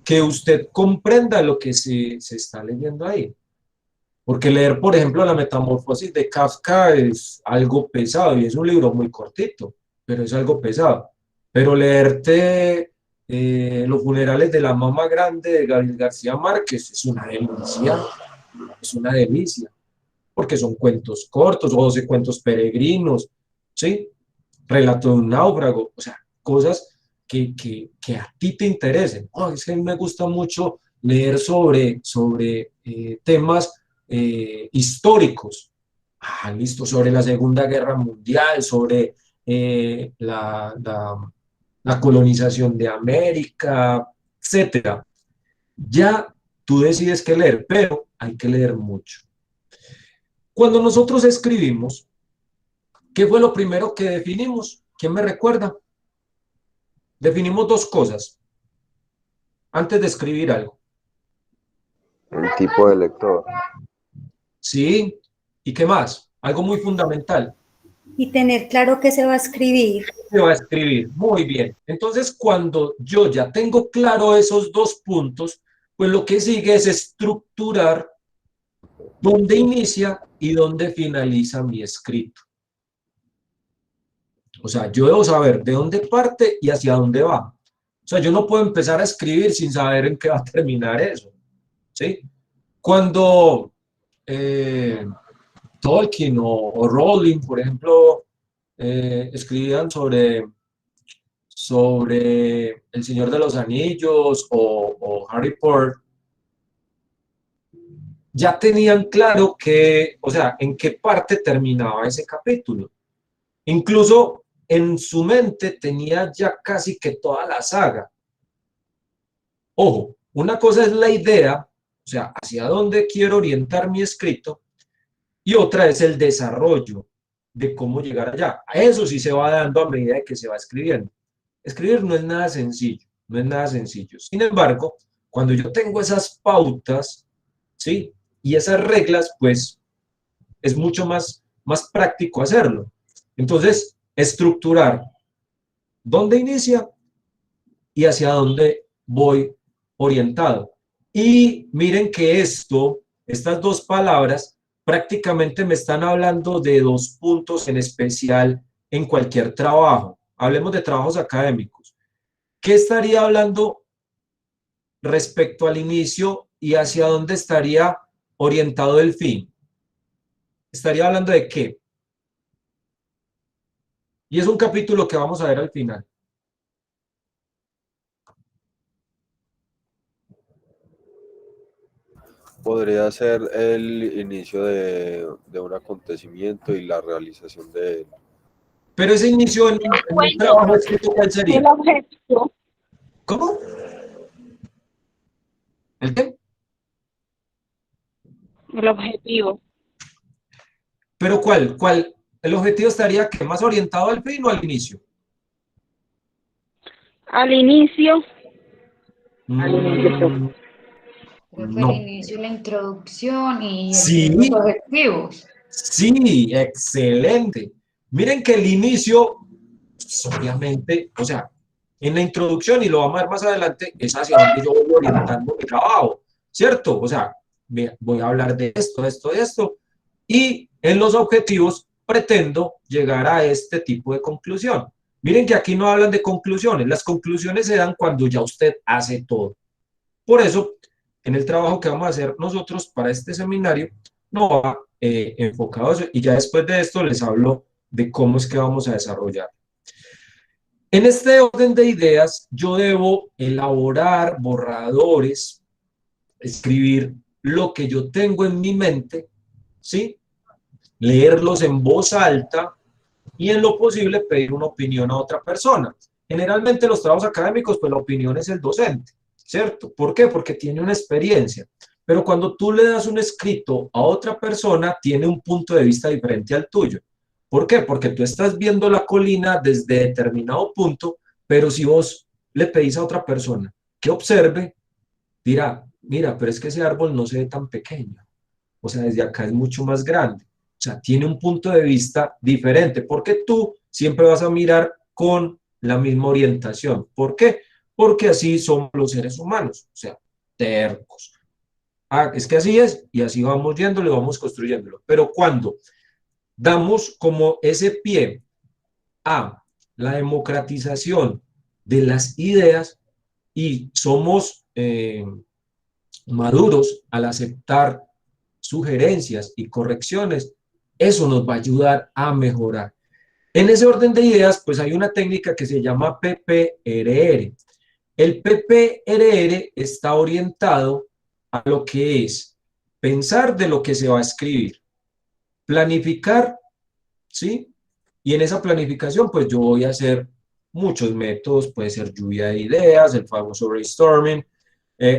S1: que usted comprenda lo que se está leyendo ahí. Porque leer, por ejemplo, La Metamorfosis de Kafka es algo pesado y es un libro muy cortito, pero es algo pesado. Pero leerte Los funerales de la mamá grande de Gabriel García Márquez es una delicia, porque son cuentos cortos, o 12 cuentos peregrinos, ¿sí? Relato de un náufrago, o sea, cosas que a ti te interesen. Oh, es que a mí me gusta mucho leer sobre temas históricos. Ah, listo, sobre la Segunda Guerra Mundial, sobre la colonización de América, etcétera. Ya tú decides qué leer, pero hay que leer mucho. Cuando nosotros escribimos, ¿qué fue lo primero que definimos? ¿Quién me recuerda? Definimos dos cosas antes de escribir algo.
S3: El tipo de lector.
S1: ¿Sí? ¿Y qué más? Algo muy fundamental.
S7: Y tener claro qué se va a escribir.
S1: Se va a escribir. Muy bien. Entonces, cuando yo ya tengo claro esos dos puntos, pues lo que sigue es estructurar dónde inicia y dónde finaliza mi escrito. O sea, yo debo saber de dónde parte y hacia dónde va. O sea, yo no puedo empezar a escribir sin saber en qué va a terminar eso, ¿sí? Cuando Tolkien o Rowling, por ejemplo, escribían sobre El Señor de los Anillos o Harry Potter, ya tenían claro que, o sea, en qué parte terminaba ese capítulo. Incluso en su mente tenía ya casi que toda la saga. Ojo, una cosa es la idea, o sea, hacia dónde quiero orientar mi escrito, y otra es el desarrollo de cómo llegar allá. A eso sí se va dando a medida que se va escribiendo. Escribir no es nada sencillo, no es nada sencillo. Sin embargo, cuando yo tengo esas pautas, ¿sí? Y esas reglas, pues es mucho más práctico hacerlo. Entonces, estructurar dónde inicia y hacia dónde voy orientado. Y miren que estas dos palabras, prácticamente me están hablando de dos puntos en especial en cualquier trabajo. Hablemos de trabajos académicos. ¿Qué estaría hablando respecto al inicio y hacia dónde estaría orientado el fin? ¿Estaría hablando de qué? Y es un capítulo que vamos a ver al final.
S2: Podría ser el inicio de un acontecimiento y la realización de él.
S1: Pero ese inicio en un trabajo escrito, ¿cuál sería?
S6: El objetivo.
S1: ¿Cómo? ¿El qué?
S6: El objetivo.
S1: ¿Pero cuál? ¿El objetivo estaría que más orientado al fin o al inicio?
S6: Al inicio.
S1: Mm,
S8: Creo que
S1: no.
S8: el inicio, la introducción y
S1: Sí.
S8: los objetivos.
S1: Sí, excelente. Miren que el inicio, pues, obviamente, o sea, en la introducción, y lo vamos a ver más adelante, es hacia donde yo voy orientando mi trabajo, ¿cierto? O sea, voy a hablar de esto, y en los objetivos pretendo llegar a este tipo de conclusión. Miren que aquí no hablan de conclusiones, las conclusiones se dan cuando ya usted hace todo. Por eso, en el trabajo que vamos a hacer nosotros para este seminario, no va enfocado a eso, y ya después de esto les hablo de cómo es que vamos a desarrollar. En este orden de ideas, yo debo elaborar borradores, escribir lo que yo tengo en mi mente, ¿sí? leerlos en voz alta y en lo posible pedir una opinión a otra persona. Generalmente los trabajos académicos, pues la opinión es el docente, ¿cierto? ¿Por qué? Porque tiene una experiencia. Pero cuando tú le das un escrito a otra persona, tiene un punto de vista diferente al tuyo. ¿Por qué? Porque tú estás viendo la colina desde determinado punto, pero si vos le pedís a otra persona que observe, dirá, mira, pero es que ese árbol no se ve tan pequeño. O sea, desde acá es mucho más grande. O sea, tiene un punto de vista diferente, porque tú siempre vas a mirar con la misma orientación. ¿Por qué? Porque así somos los seres humanos, o sea, tercos. Ah, es que así es, y así vamos yéndolo y vamos construyéndolo. Pero cuando damos como ese pie a la democratización de las ideas y somos maduros al aceptar sugerencias y correcciones, eso nos va a ayudar a mejorar. En ese orden de ideas, pues hay una técnica que se llama PPRR. El PPRR está orientado a lo que es pensar de lo que se va a escribir, planificar, ¿sí? Y en esa planificación, pues yo voy a hacer muchos métodos, puede ser lluvia de ideas, el famoso brainstorming,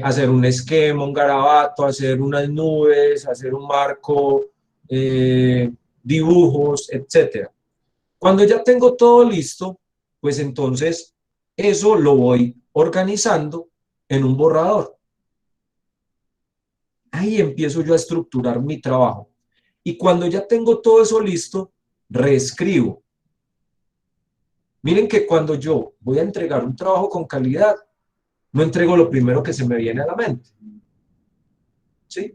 S1: hacer un esquema, un garabato, hacer unas nubes, hacer un marco, dibujos, etc. Cuando ya tengo todo listo, pues entonces eso lo voy organizando en un borrador. Ahí empiezo yo a estructurar mi trabajo. Y cuando ya tengo todo eso listo, reescribo. Miren que cuando yo voy a entregar un trabajo con calidad, no entrego lo primero que se me viene a la mente. ¿Sí?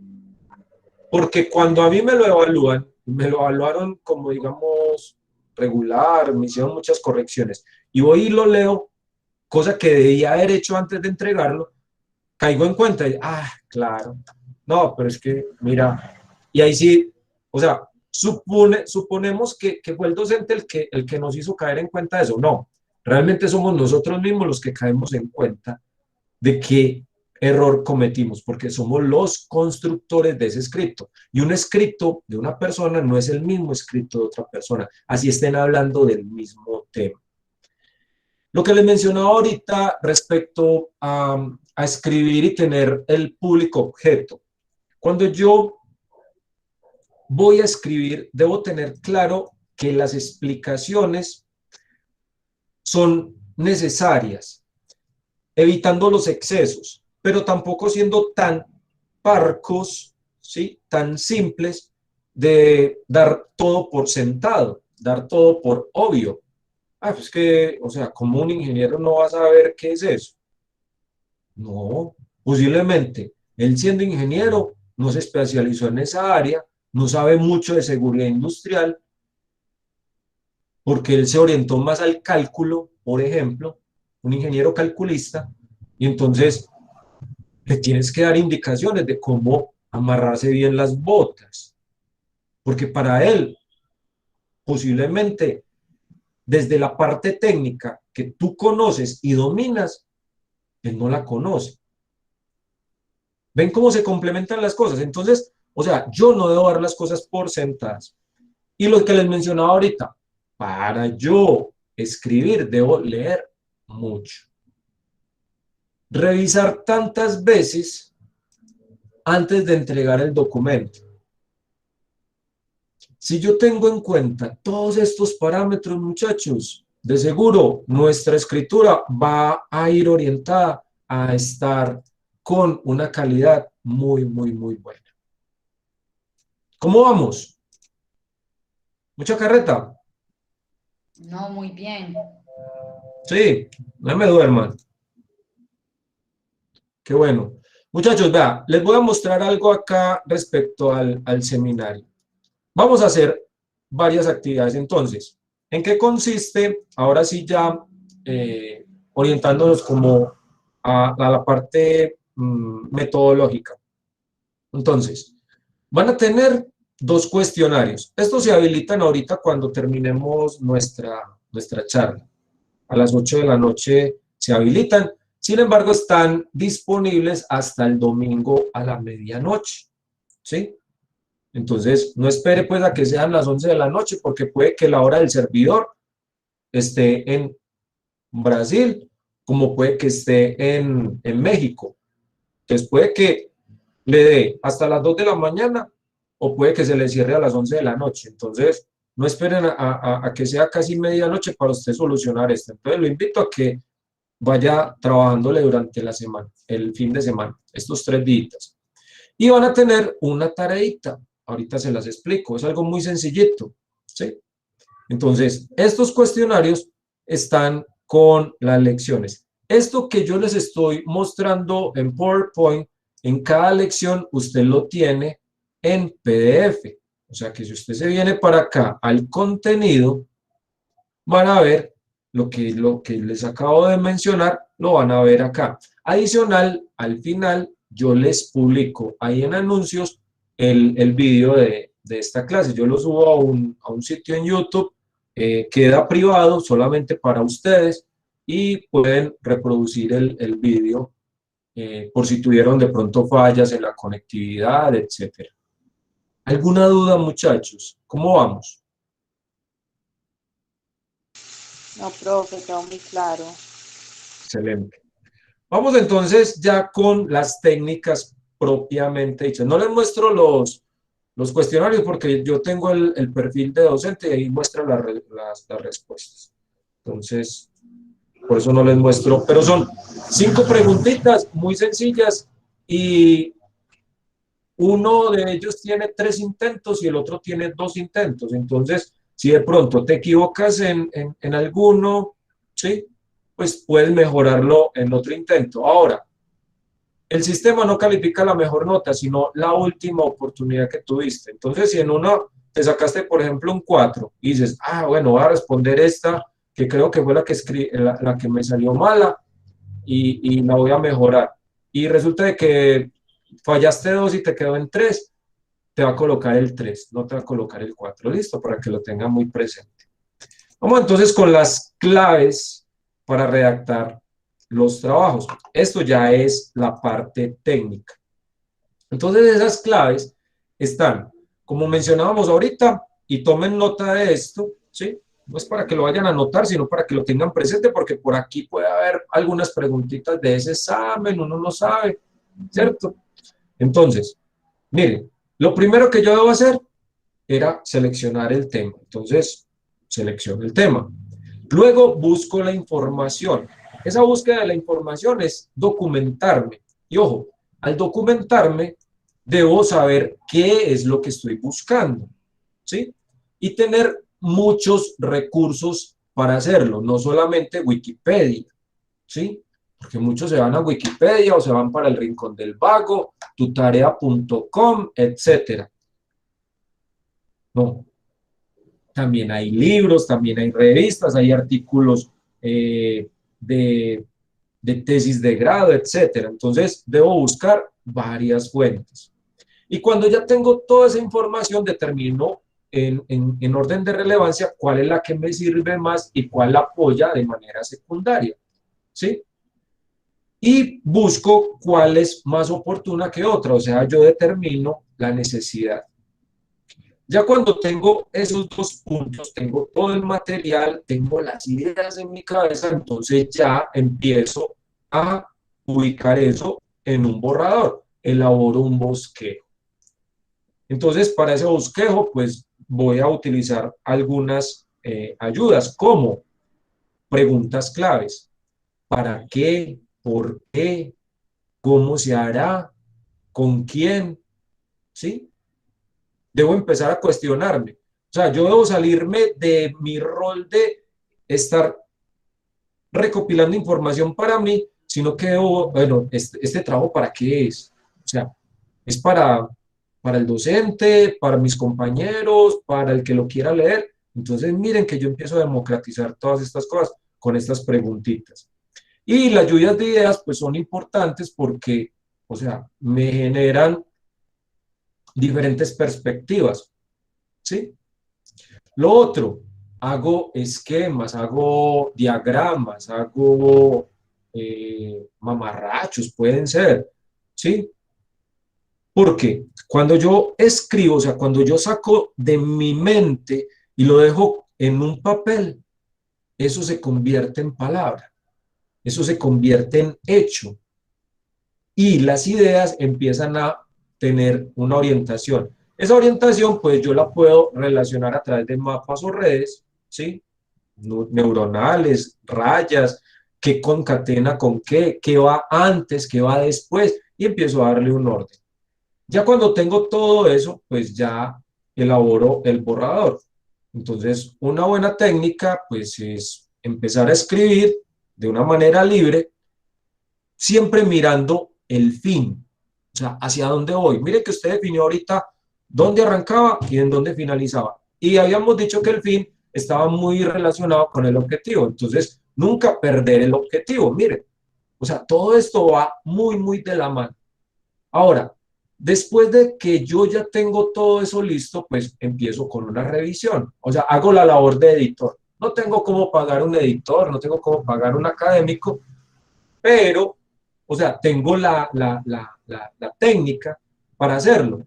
S1: Porque cuando a mí me lo evalúan, me lo evaluaron como, digamos, regular, me hicieron muchas correcciones, y voy y lo leo, cosa que debía haber hecho antes de entregarlo, caigo en cuenta y, claro, no, pero es que, mira, y ahí sí, o sea, suponemos que fue el docente el que nos hizo caer en cuenta de eso. No, realmente somos nosotros mismos los que caemos en cuenta de qué error cometimos, porque somos los constructores de ese escrito. Y un escrito de una persona no es el mismo escrito de otra persona, así estén hablando del mismo tema. Lo que les mencionaba ahorita respecto a escribir y tener el público objeto. Cuando yo voy a escribir, debo tener claro que las explicaciones son necesarias, evitando los excesos, pero tampoco siendo tan parcos, ¿sí? Tan simples de dar todo por sentado, dar todo por obvio. Pues que, o sea, como un ingeniero no va a saber qué es eso. No, posiblemente, él siendo ingeniero no se especializó en esa área, no sabe mucho de seguridad industrial, porque él se orientó más al cálculo, por ejemplo, un ingeniero calculista, y entonces le tienes que dar indicaciones de cómo amarrarse bien las botas, porque para él, posiblemente, desde la parte técnica que tú conoces y dominas, él no la conoce. ¿Ven cómo se complementan las cosas? Entonces, o sea, yo no debo dar las cosas por sentadas. Y lo que les mencionaba ahorita, para yo escribir, debo leer mucho. Revisar tantas veces antes de entregar el documento. Si yo tengo en cuenta todos estos parámetros, muchachos, de seguro nuestra escritura va a ir orientada a estar con una calidad muy, muy, muy buena. ¿Cómo vamos? ¿Mucha carreta?
S8: No, muy bien.
S1: Sí, no me duerman. Qué bueno. Muchachos, vea, les voy a mostrar algo acá respecto al seminario. Vamos a hacer varias actividades entonces. ¿En qué consiste? Ahora sí ya orientándonos como a la parte metodológica. Entonces, van a tener dos cuestionarios. Estos se habilitan ahorita cuando terminemos nuestra charla. A las 8 de la noche se habilitan. Sin embargo, están disponibles hasta el domingo a la medianoche. ¿Sí? Entonces, no espere pues a que sean las 11 de la noche, porque puede que la hora del servidor esté en Brasil, como puede que esté en México. Entonces, puede que le dé hasta las 2 de la mañana o puede que se le cierre a las 11 de la noche. Entonces, no esperen a que sea casi medianoche para usted solucionar esto. Entonces, lo invito a que vaya trabajándole durante la semana, el fin de semana, estos 3 días. Y van a tener una tareita. Ahorita se las explico. Es algo muy sencillito, ¿sí? Entonces, estos cuestionarios están con las lecciones. Esto que yo les estoy mostrando en PowerPoint, en cada lección usted lo tiene en PDF. O sea que si usted se viene para acá al contenido, van a ver lo que les acabo de mencionar, lo van a ver acá. Adicional, al final, yo les publico ahí en anuncios el vídeo de esta clase. Yo lo subo a un sitio en YouTube, queda privado solamente para ustedes y pueden reproducir el vídeo por si tuvieron de pronto fallas en la conectividad, etcétera. ¿Alguna duda, muchachos? ¿Cómo vamos?
S9: No, profe, todo muy claro.
S1: Excelente. Vamos entonces ya con las técnicas propiamente dichas. No les muestro los cuestionarios porque yo tengo el perfil de docente y ahí muestra las respuestas. Entonces, por eso no les muestro, pero son 5 preguntitas muy sencillas y uno de ellos tiene 3 intentos y el otro tiene 2 intentos. Entonces, si de pronto te equivocas en alguno, ¿sí? Pues puedes mejorarlo en otro intento. Ahora, el sistema no califica la mejor nota, sino la última oportunidad que tuviste. Entonces, si en uno te sacaste, por ejemplo, un 4 y dices, bueno, voy a responder esta, que creo que fue la que me salió mala y la voy a mejorar. Y resulta de que fallaste 2 y te quedó en 3, te va a colocar el 3, no te va a colocar el 4. Listo, para que lo tenga muy presente. Vamos entonces con las claves para redactar los trabajos. Esto ya es la parte técnica. Entonces esas claves están, como mencionábamos ahorita, y tomen nota de esto, ¿sí? No es para que lo vayan a anotar, sino para que lo tengan presente, porque por aquí puede haber algunas preguntitas de ese examen, uno no sabe, ¿cierto? Entonces, miren, lo primero que yo debo hacer era seleccionar el tema. Entonces, selecciono el tema. Luego busco la información. Esa búsqueda de la información es documentarme. Y ojo, al documentarme, debo saber qué es lo que estoy buscando, ¿sí? Y tener muchos recursos para hacerlo, no solamente Wikipedia, ¿sí? Porque muchos se van a Wikipedia o se van para el Rincón del Vago, tutarea.com, etcétera. No. También hay libros, también hay revistas, hay artículos de tesis de grado, etcétera. Entonces, debo buscar varias fuentes. Y cuando ya tengo toda esa información, determino en orden de relevancia cuál es la que me sirve más y cuál la apoya de manera secundaria, ¿sí? Y busco cuál es más oportuna que otra, o sea, yo determino la necesidad. Ya cuando tengo esos 2 puntos, tengo todo el material, tengo las ideas en mi cabeza, entonces ya empiezo a ubicar eso en un borrador, elaboro un bosquejo. Entonces, para ese bosquejo, pues voy a utilizar algunas ayudas, como preguntas claves. ¿Para qué? ¿Por qué? ¿Cómo se hará? ¿Con quién? ¿Sí? Debo empezar a cuestionarme. O sea, yo debo salirme de mi rol de estar recopilando información para mí, sino que debo, bueno, este trabajo ¿para qué es? O sea, es para el docente, para mis compañeros, para el que lo quiera leer. Entonces, miren que yo empiezo a democratizar todas estas cosas con estas preguntitas. Y las lluvias de ideas, pues son importantes porque, o sea, me generan diferentes perspectivas, ¿sí? Lo otro, hago esquemas, hago diagramas, hago mamarrachos, pueden ser, ¿sí? Porque cuando yo escribo, o sea, cuando yo saco de mi mente y lo dejo en un papel, eso se convierte en palabra, eso se convierte en hecho y las ideas empiezan a tener una orientación. Esa orientación, pues yo la puedo relacionar a través de mapas o redes, ¿sí? Neuronales, rayas, qué concatena con qué va antes, qué va después, y empiezo a darle un orden. Ya cuando tengo todo eso, pues ya elaboro el borrador. Entonces, una buena técnica, pues es empezar a escribir de una manera libre, siempre mirando el fin, o sea, hacia dónde voy. Mire que usted definió ahorita dónde arrancaba y en dónde finalizaba. Y habíamos dicho que el fin estaba muy relacionado con el objetivo. Entonces, nunca perder el objetivo. Mire, o sea, todo esto va muy, muy de la mano. Ahora, después de que yo ya tengo todo eso listo, pues empiezo con una revisión. O sea, hago la labor de editor. No tengo cómo pagar un editor, no tengo cómo pagar un académico, pero, o sea, tengo la técnica para hacerlo.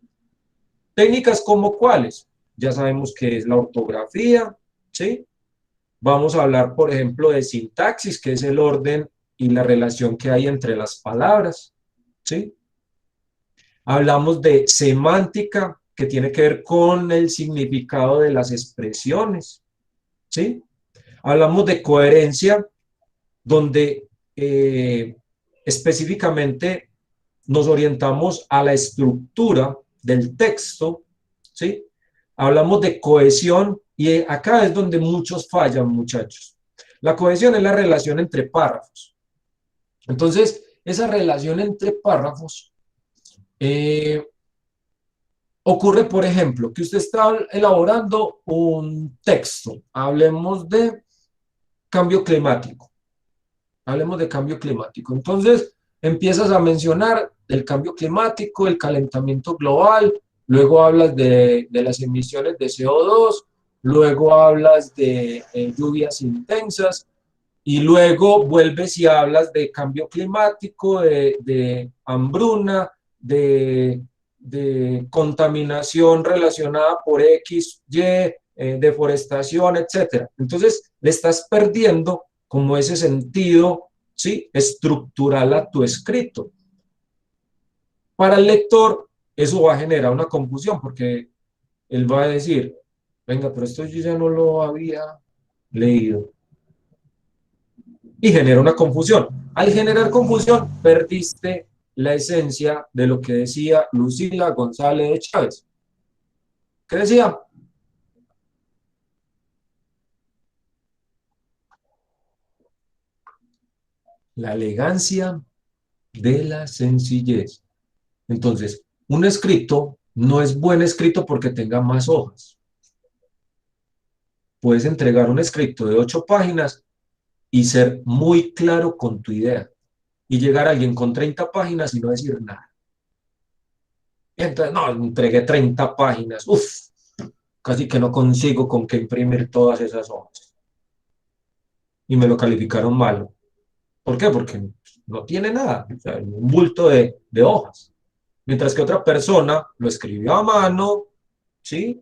S1: Técnicas como cuáles. Ya sabemos que es la ortografía, ¿sí? Vamos a hablar, por ejemplo, de sintaxis, que es el orden y la relación que hay entre las palabras, ¿sí? Hablamos de semántica, que tiene que ver con el significado de las expresiones, ¿sí? Hablamos de coherencia, donde específicamente nos orientamos a la estructura del texto, ¿sí? Hablamos de cohesión y acá es donde muchos fallan, muchachos. La cohesión es la relación entre párrafos. Entonces, esa relación entre párrafos ocurre, por ejemplo, que usted está elaborando un texto. Hablemos de cambio climático. Hablemos de cambio climático. Entonces, empiezas a mencionar el cambio climático, el calentamiento global, luego hablas de las emisiones de CO2, luego hablas de lluvias intensas, y luego vuelves y hablas de cambio climático, de hambruna, de contaminación relacionada por X, Y, deforestación, etc. Entonces, le estás perdiendo como ese sentido, ¿sí?, estructural a tu escrito. Para el lector, eso va a generar una confusión, porque él va a decir, venga, pero esto yo ya no lo había leído. Y genera una confusión. Al generar confusión, perdiste la esencia de lo que decía Lucila González de Chávez. ¿Qué decía? La elegancia de la sencillez. Entonces, un escrito no es buen escrito porque tenga más hojas. Puedes entregar un escrito de 8 páginas y ser muy claro con tu idea. Y llegar a alguien con 30 páginas y no decir nada. Y entonces, no, entregué 30 páginas. Uf, casi que no consigo con qué imprimir todas esas hojas. Y me lo calificaron malo. ¿Por qué? Porque no tiene nada. O sea, un bulto de hojas. Mientras que otra persona lo escribió a mano, ¿sí?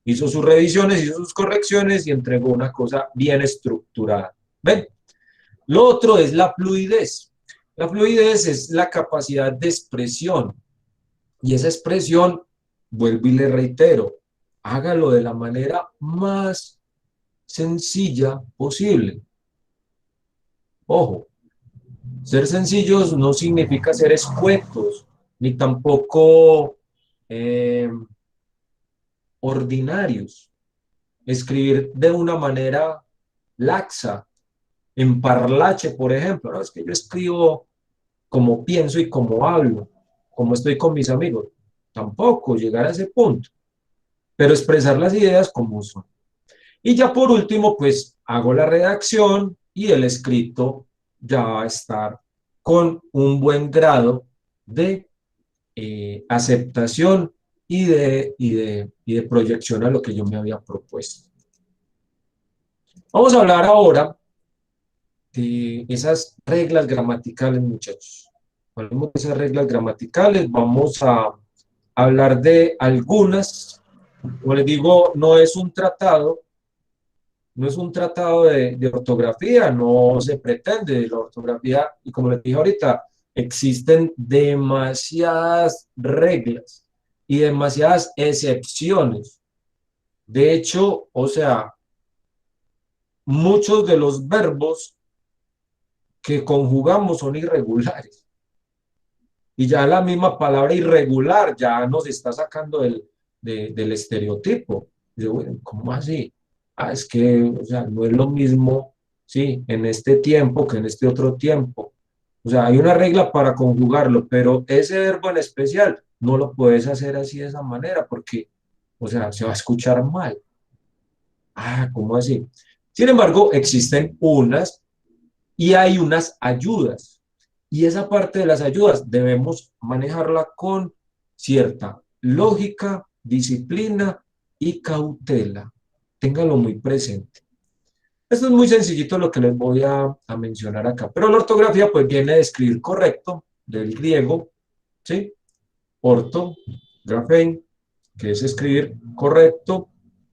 S1: Hizo sus revisiones, hizo sus correcciones y entregó una cosa bien estructurada. ¿Ven? Lo otro es la fluidez. La fluidez es la capacidad de expresión. Y esa expresión, vuelvo y le reitero, hágalo de la manera más sencilla posible. Ojo, ser sencillos no significa ser escuetos, ni tampoco ordinarios. Escribir de una manera laxa, en parlache, por ejemplo. No, es que yo escribo como pienso y como hablo, como estoy con mis amigos. Tampoco llegar a ese punto, pero expresar las ideas como son. Y ya por último, pues hago la redacción y el escrito ya va a estar con un buen grado de aceptación y de proyección a lo que yo me había propuesto. Vamos a hablar ahora de esas reglas gramaticales, muchachos. Hablemos de esas reglas gramaticales, vamos a hablar de algunas, como les digo, no es un tratado de ortografía, no se pretende la ortografía, y como les dije ahorita, existen demasiadas reglas y demasiadas excepciones. De hecho, o sea, muchos de los verbos que conjugamos son irregulares. Y ya la misma palabra irregular ya nos está sacando del estereotipo. Yo, bueno, ¿cómo así? Es que, o sea, no es lo mismo, sí, en este tiempo que en este otro tiempo. O sea, hay una regla para conjugarlo, pero ese verbo en especial no lo puedes hacer así de esa manera porque, o sea, se va a escuchar mal. ¿Cómo así? Sin embargo, existen unas y hay unas ayudas. Y esa parte de las ayudas debemos manejarla con cierta lógica, disciplina y cautela. Téngalo muy presente. Esto es muy sencillito lo que les voy a mencionar acá. Pero la ortografía pues viene de escribir correcto, del griego, ¿sí? Orto, grafein, que es escribir correcto,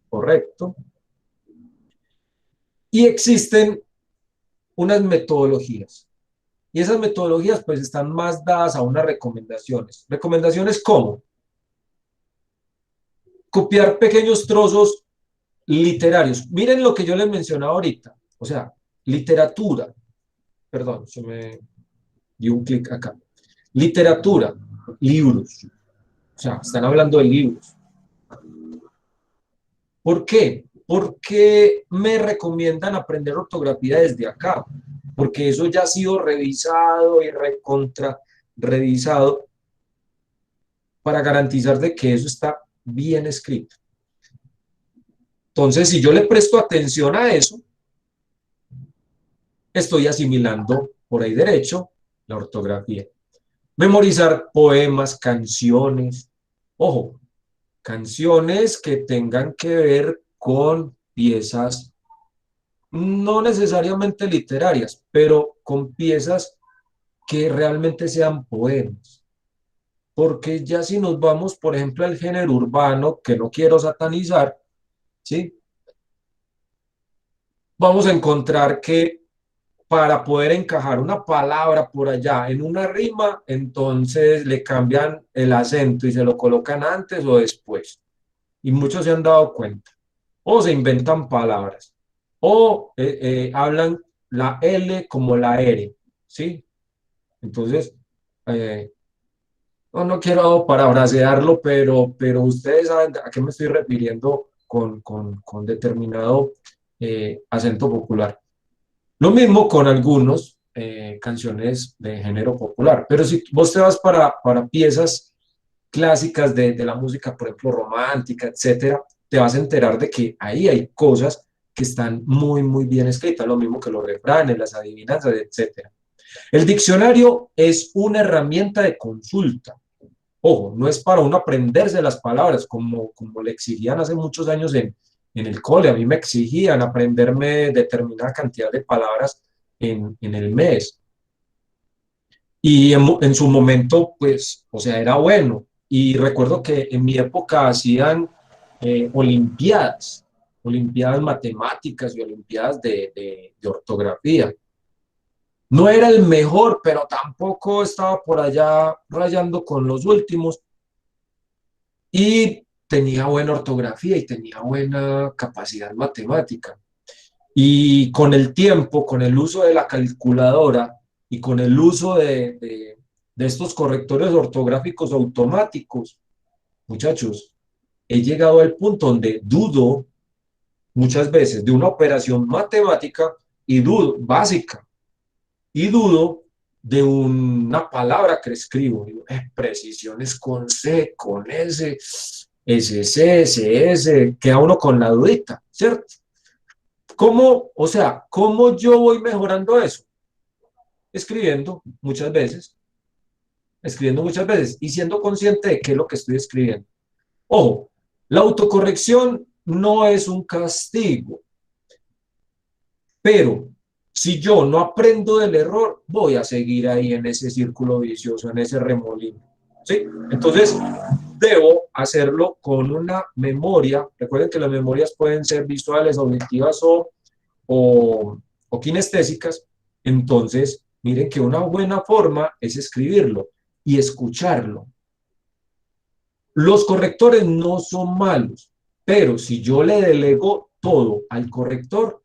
S1: correcto. Y existen unas metodologías. Y esas metodologías pues están más dadas a unas recomendaciones. ¿Recomendaciones cómo? Copiar pequeños trozos literarios. Miren lo que yo les mencionaba ahorita. O sea, literatura. Perdón, se me dio un clic acá. Literatura, libros. O sea, están hablando de libros. ¿Por qué? Porque me recomiendan aprender ortografía desde acá. Porque eso ya ha sido revisado y recontra revisado para garantizar de que eso está bien escrito. Entonces, si yo le presto atención a eso, estoy asimilando por ahí derecho la ortografía. Memorizar poemas, canciones. Ojo, canciones que tengan que ver con piezas no necesariamente literarias, pero con piezas que realmente sean poemas. Porque ya si nos vamos, por ejemplo, al género urbano, que no quiero satanizar, ¿sí? Vamos a encontrar que para poder encajar una palabra por allá en una rima, entonces le cambian el acento y se lo colocan antes o después. Y muchos se han dado cuenta. O se inventan palabras. O hablan la L como la R, ¿sí? Entonces, no quiero parafrasearlo, pero ustedes saben a qué me estoy refiriendo con determinado acento popular. Lo mismo con algunos canciones de género popular, pero si vos te vas para piezas clásicas de la música, por ejemplo, romántica, etcétera, te vas a enterar de que ahí hay cosas que están muy, muy bien escritas, lo mismo que los refranes, las adivinanzas, etcétera. El diccionario es una herramienta de consulta. Ojo, no es para uno aprenderse las palabras, como le exigían hace muchos años en el cole. A mí me exigían aprenderme determinada cantidad de palabras en el mes. Y en su momento, pues, o sea, era bueno. Y recuerdo que en mi época hacían olimpiadas matemáticas y olimpiadas de ortografía. No era el mejor, pero tampoco estaba por allá rayando con los últimos. Y tenía buena ortografía y tenía buena capacidad matemática. Y con el tiempo, con el uso de la calculadora y con el uso de estos correctores ortográficos automáticos, muchachos, he llegado al punto donde dudo muchas veces de una operación matemática y dudo, básica, y dudo de una palabra que escribo. Precisiones con C, con S, SC, SS, queda uno con la dudita, ¿cierto? ¿Cómo yo voy mejorando eso? Escribiendo muchas veces y siendo consciente de qué es lo que estoy escribiendo. Ojo, la autocorrección no es un castigo, pero si yo no aprendo del error, voy a seguir ahí en ese círculo vicioso, en ese remolino, ¿sí? Entonces, debo hacerlo con una memoria. Recuerden que las memorias pueden ser visuales, auditivas o kinestésicas. Entonces, miren que una buena forma es escribirlo y escucharlo. Los correctores no son malos, pero si yo le delego todo al corrector,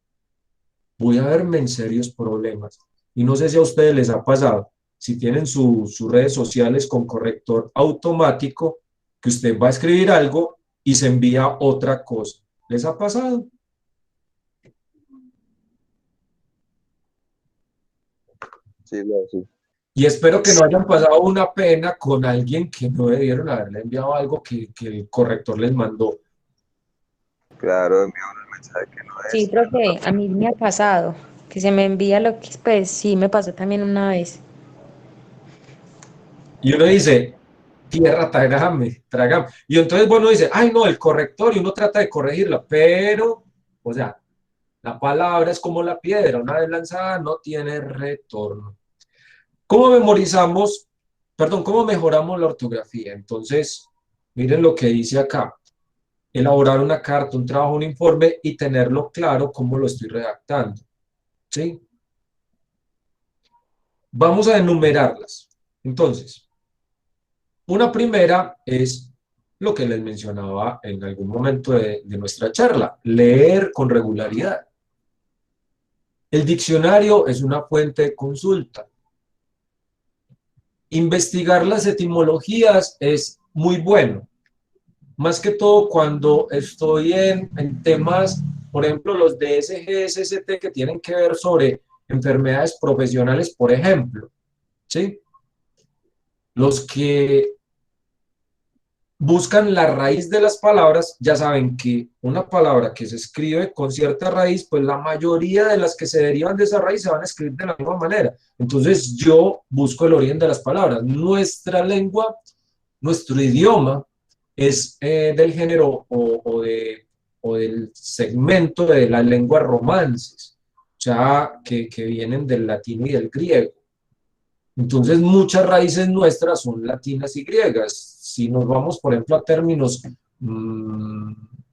S1: voy a verme en serios problemas. Y no sé si a ustedes les ha pasado, si tienen sus redes sociales con corrector automático, que usted va a escribir algo y se envía otra cosa. ¿Les ha pasado?
S3: Sí, sí.
S1: Y espero que no hayan pasado una pena con alguien que no debieron haberle enviado algo que el corrector les mandó.
S3: Claro, envía uno el mensaje que no es.
S10: Sí, profe, a mí me ha pasado que se me envía lo que, pues sí, me pasó también una vez.
S1: Y uno dice, tierra, trágame, trágame. Y entonces uno dice, ay no, el corrector, y uno trata de corregirla, pero, o sea, la palabra es como la piedra, una vez lanzada no tiene retorno. ¿Cómo memorizamos? Perdón, ¿cómo mejoramos la ortografía? Entonces, miren lo que dice acá. Elaborar una carta, un trabajo, un informe y tenerlo claro cómo lo estoy redactando. ¿Sí? Vamos a enumerarlas. Entonces, una primera es lo que les mencionaba en algún momento de nuestra charla, leer con regularidad. El diccionario es una fuente de consulta. Investigar las etimologías es muy bueno, más que todo cuando estoy en temas, por ejemplo, los DSG, SST, que tienen que ver sobre enfermedades profesionales, por ejemplo, ¿sí? Los que buscan la raíz de las palabras, ya saben que una palabra que se escribe con cierta raíz, pues la mayoría de las que se derivan de esa raíz se van a escribir de la misma manera. Entonces yo busco el origen de las palabras. Nuestra lengua, nuestro idioma es del género o del segmento de las lenguas romances, o sea, que vienen del latín y del griego. Entonces, muchas raíces nuestras son latinas y griegas. Si nos vamos, por ejemplo, a términos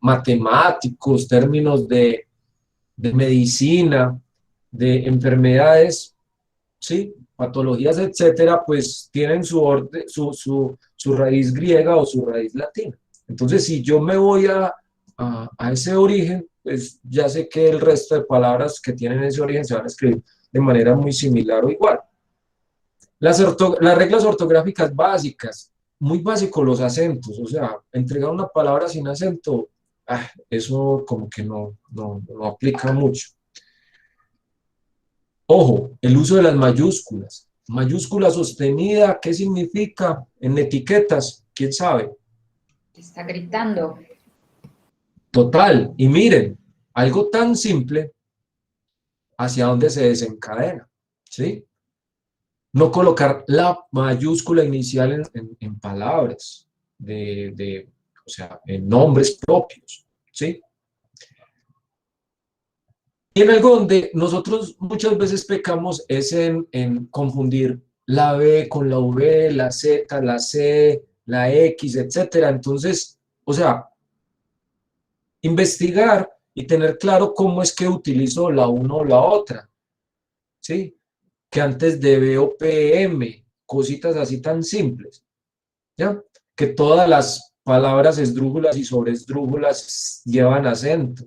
S1: matemáticos, términos de medicina, de enfermedades, ¿sí? Patologías, etcétera, pues tienen su raíz griega o su raíz latina. Entonces, si yo me voy a ese origen, pues ya sé que el resto de palabras que tienen ese origen se van a escribir de manera muy similar o igual. Las reglas ortográficas básicas, muy básicos los acentos, o sea, entregar una palabra sin acento, eso como que no aplica mucho. Ojo, el uso de las mayúsculas. Mayúscula sostenida, ¿qué significa? En etiquetas, ¿quién sabe?
S8: Está gritando.
S1: Total, y miren, algo tan simple, hacia dónde se desencadena, ¿sí? No colocar la mayúscula inicial en palabras, o sea, en nombres propios, ¿sí? Y en algo donde nosotros muchas veces pecamos es en confundir la B con la V, la Z, la C, la X, etcétera. Entonces, o sea, investigar y tener claro cómo es que utilizo la una o la otra, ¿sí? Que antes de B o PM, cositas así tan simples, ¿ya? Que todas las palabras esdrújulas y sobresdrújulas llevan acento,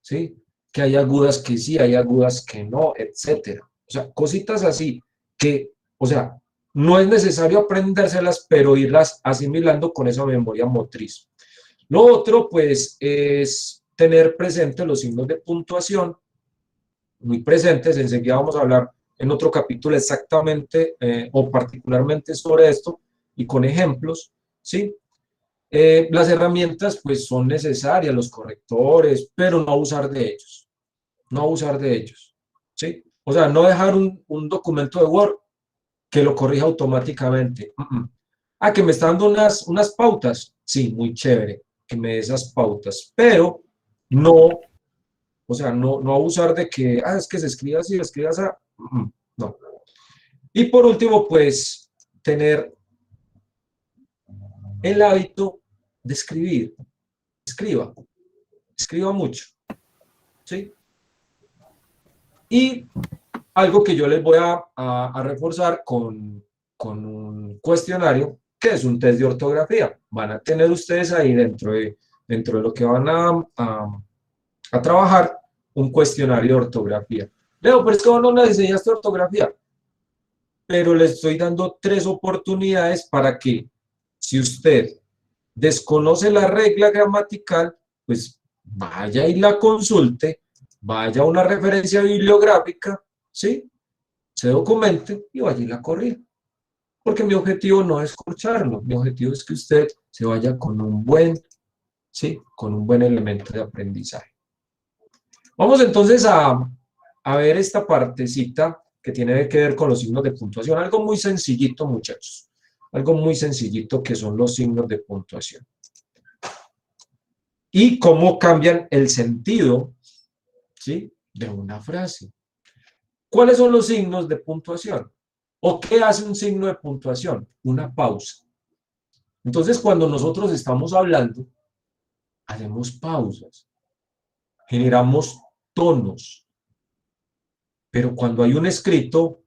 S1: ¿sí? Que hay agudas que sí, hay agudas que no, etcétera. O sea, cositas así que, o sea, no es necesario aprendérselas, pero irlas asimilando con esa memoria motriz. Lo otro, pues, es tener presentes los signos de puntuación, muy presentes. Enseguida vamos a hablar en otro capítulo exactamente o particularmente sobre esto y con ejemplos, ¿sí? Las herramientas pues son necesarias, los correctores, pero no abusar de ellos, no abusar de ellos, ¿sí? O sea, no dejar un documento de Word que lo corrija automáticamente. Que me está dando unas pautas, sí, muy chévere que me dé esas pautas, pero no, o sea, no abusar de que, es que se escribe así, se escribe así, no. Y por último, pues, tener el hábito de escribir. Escriba mucho, ¿sí? Y algo que yo les voy a reforzar con un cuestionario, que es un test de ortografía. Van a tener ustedes ahí dentro de lo que van a trabajar, un cuestionario de ortografía. Leo, pero es que vos no nos enseñaste ortografía. Pero le estoy dando 3 oportunidades para que, si usted desconoce la regla gramatical, pues vaya y la consulte, vaya a una referencia bibliográfica, ¿sí? Se documente y vaya y la corrija. Porque mi objetivo no es escucharlo, mi objetivo es que usted se vaya con un buen, ¿sí? Con un buen elemento de aprendizaje. Vamos entonces a ver esta partecita que tiene que ver con los signos de puntuación. Algo muy sencillito, muchachos. Algo muy sencillito que son los signos de puntuación. Y cómo cambian el sentido, ¿sí?, de una frase. ¿Cuáles son los signos de puntuación? ¿O qué hace un signo de puntuación? Una pausa. Entonces, cuando nosotros estamos hablando, hacemos pausas, generamos tonos. Pero cuando hay un escrito,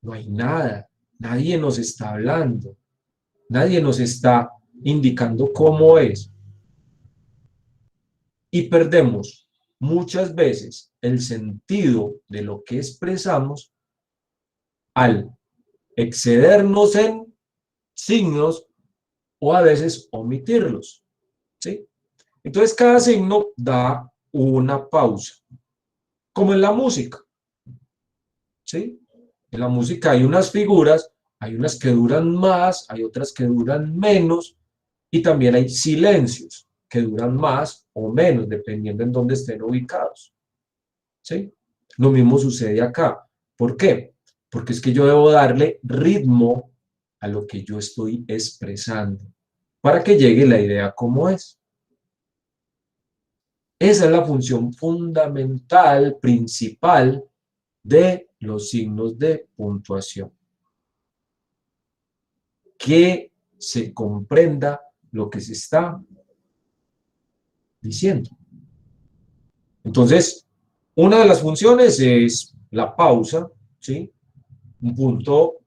S1: no hay nada. Nadie nos está hablando. Nadie nos está indicando cómo es. Y perdemos muchas veces el sentido de lo que expresamos al excedernos en signos o a veces omitirlos, ¿sí? Entonces cada signo da una pausa, como en la música, ¿sí? En la música hay unas figuras, hay unas que duran más, hay otras que duran menos, y también hay silencios que duran más o menos, dependiendo en dónde estén ubicados, ¿sí? Lo mismo sucede acá. ¿Por qué? Porque es que yo debo darle ritmo a lo que yo estoy expresando, para que llegue la idea como es. Esa es la función fundamental, principal, de los signos de puntuación. Que se comprenda lo que se está diciendo. Entonces, una de las funciones es la pausa, ¿sí? Un punto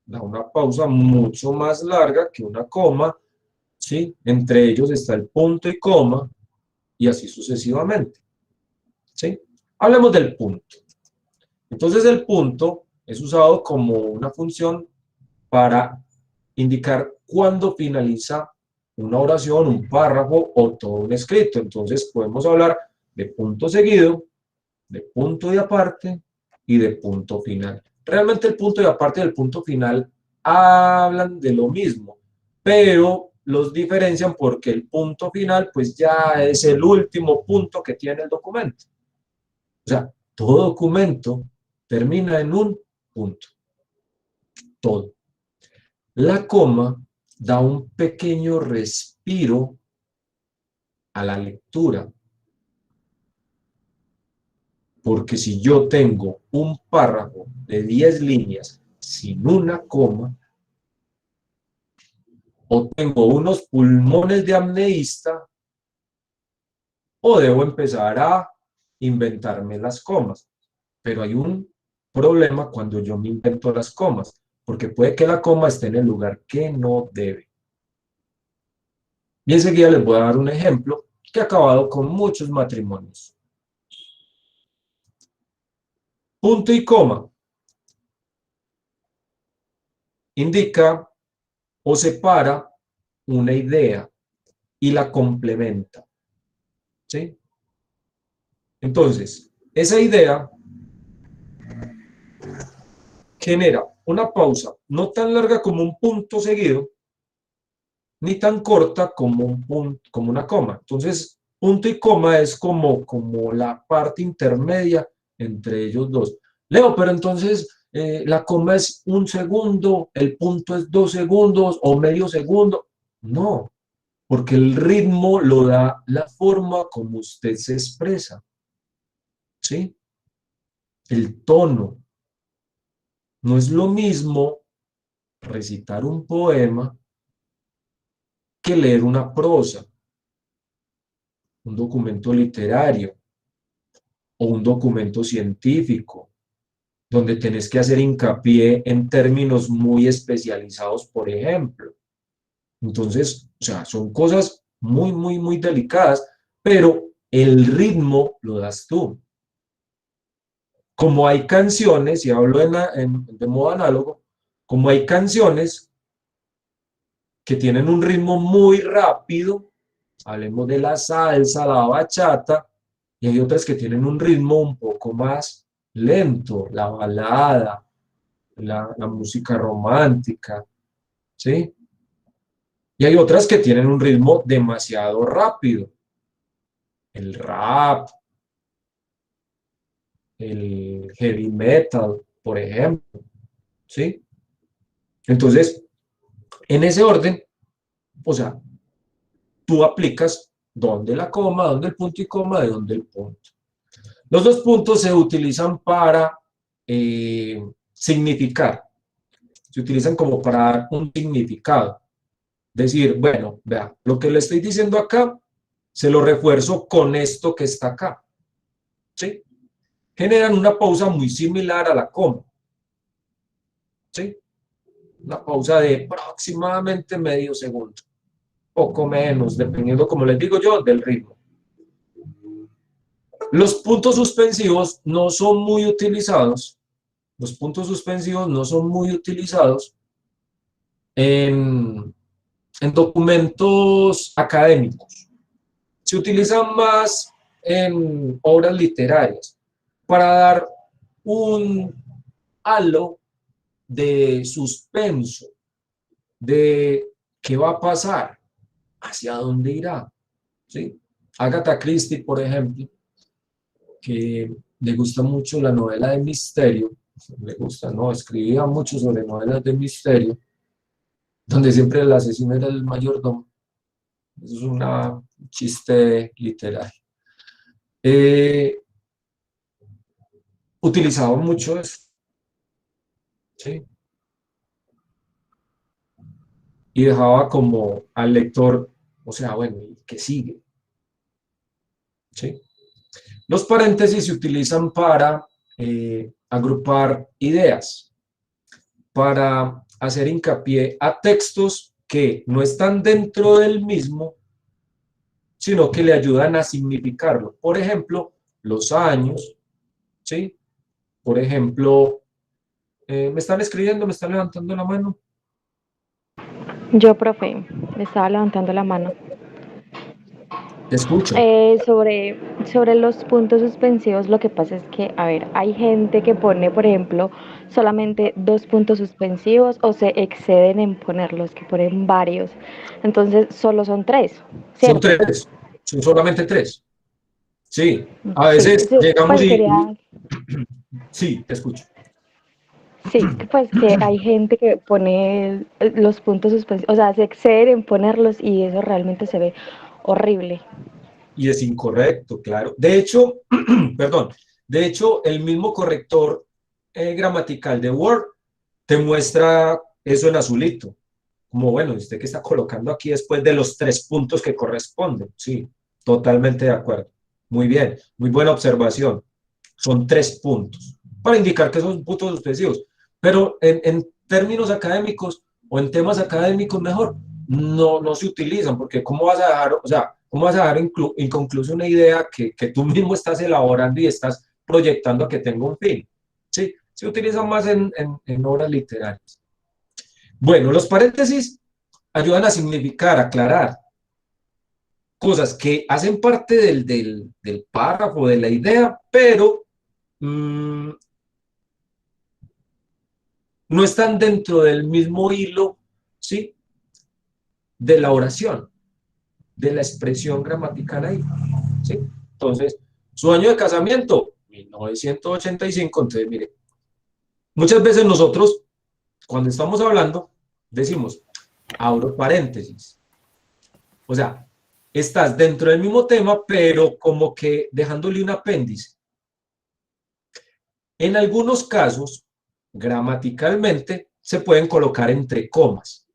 S1: da una pausa mucho más larga que una coma, ¿sí? Entre ellos está el punto y coma, y así sucesivamente, ¿sí? Hablemos del punto. Entonces, el punto es usado como una función para indicar cuándo finaliza una oración, un párrafo o todo un escrito. Entonces, podemos hablar de punto seguido, de punto y aparte y de punto final. Realmente el punto y aparte y el punto final hablan de lo mismo, pero los diferencian porque el punto final pues ya es el último punto que tiene el documento. O sea, todo documento termina en un punto. Todo. La coma da un pequeño respiro a la lectura. Porque si yo tengo un párrafo de 10 líneas sin una coma, o tengo unos pulmones de apneísta, o debo empezar a inventarme las comas. Pero hay un problema cuando yo me invento las comas, porque puede que la coma esté en el lugar que no debe. Y enseguida les voy a dar un ejemplo que ha acabado con muchos matrimonios. Punto y coma indica o separa una idea y la complementa, ¿sí? Entonces, esa idea genera una pausa no tan larga como un punto seguido, ni tan corta como un punto, como una coma. Entonces, punto y coma es como la parte intermedia entre ellos dos. Leo, pero entonces la coma es 1 segundo, el punto es 2 segundos o medio segundo. No, porque el ritmo lo da la forma como usted se expresa, ¿sí? El tono. No es lo mismo recitar un poema que leer una prosa, un documento literario o un documento científico, donde tenés que hacer hincapié en términos muy especializados, por ejemplo. Entonces, o sea, son cosas muy, muy, muy delicadas, pero el ritmo lo das tú. Como hay canciones, y hablo de modo análogo, como hay canciones que tienen un ritmo muy rápido, hablemos de la salsa, la bachata, y hay otras que tienen un ritmo un poco más lento, la balada, la música romántica, ¿sí? Y hay otras que tienen un ritmo demasiado rápido, el rap, el heavy metal, por ejemplo, ¿sí? Entonces, en ese orden, o sea, tú aplicas dónde la coma, dónde el punto y coma, de dónde el punto. Los dos puntos se utilizan para significar, se utilizan como para dar un significado. Decir, bueno, vea, lo que le estoy diciendo acá, se lo refuerzo con esto que está acá, ¿sí? Generan una pausa muy similar a la coma, ¿sí? Una pausa de aproximadamente medio segundo, poco menos, dependiendo, como les digo yo, del ritmo. Los puntos suspensivos no son muy utilizados, los puntos suspensivos no son muy utilizados en documentos académicos. Se utilizan más en obras literarias para dar un halo de suspenso, de qué va a pasar, hacia dónde irá, ¿sí? Agatha Christie, por ejemplo, que le gusta mucho la novela de misterio, le gusta, no, escribía mucho sobre novelas de misterio, donde siempre el asesino era el mayordomo. Eso es un chiste literario. Utilizaba mucho eso, ¿sí? Y dejaba como al lector, o sea, bueno, ¿y qué sigue? ¿Sí? Los paréntesis se utilizan para agrupar ideas, para hacer hincapié a textos que no están dentro del mismo, sino que le ayudan a significarlo. Por ejemplo, los años, ¿sí? Por ejemplo, ¿me están escribiendo? ¿Me están levantando la mano?
S10: Yo, profe, me estaba levantando la mano.
S1: Te escucho.
S10: Sobre los puntos suspensivos, lo que pasa es que, a ver, hay gente que pone, por ejemplo, solamente 2 puntos suspensivos o se exceden en ponerlos, que ponen varios. Entonces, solo son 3,
S1: Son
S10: ¿cierto?
S1: 3, son solamente 3. Sí, a
S10: Sí,
S1: veces
S10: sí,
S1: llegamos
S10: pues sería,
S1: sí, te escucho.
S10: sí, pues que hay gente que pone los puntos suspensivos, o sea, se exceden en ponerlos y eso realmente se ve horrible.
S1: Y es incorrecto, claro. De hecho, perdón, de hecho, el mismo corrector gramatical de Word te muestra eso en azulito. Como, bueno, usted que está colocando aquí después de los 3 puntos que corresponden. Sí, totalmente de acuerdo. Muy bien, muy buena observación. Son 3 puntos, para indicar que son puntos suspensivos. Pero en términos académicos, o en temas académicos mejor, no se utilizan, porque ¿cómo vas a dejar, o sea, cómo vas a dejar inconclusa una idea que tú mismo estás elaborando y estás proyectando a que tenga un fin? Sí, se utilizan más en obras literarias. Bueno, los paréntesis ayudan a significar, a aclarar cosas que hacen parte del párrafo, de la idea, pero no están dentro del mismo hilo, ¿sí? De la oración, de la expresión gramatical ahí, ¿sí? Entonces, su año de casamiento, 1985, entonces, mire, muchas veces nosotros, cuando estamos hablando, decimos, abro paréntesis. O sea, estás dentro del mismo tema, pero como que dejándole un apéndice. En algunos casos, gramaticalmente, se pueden colocar entre comas.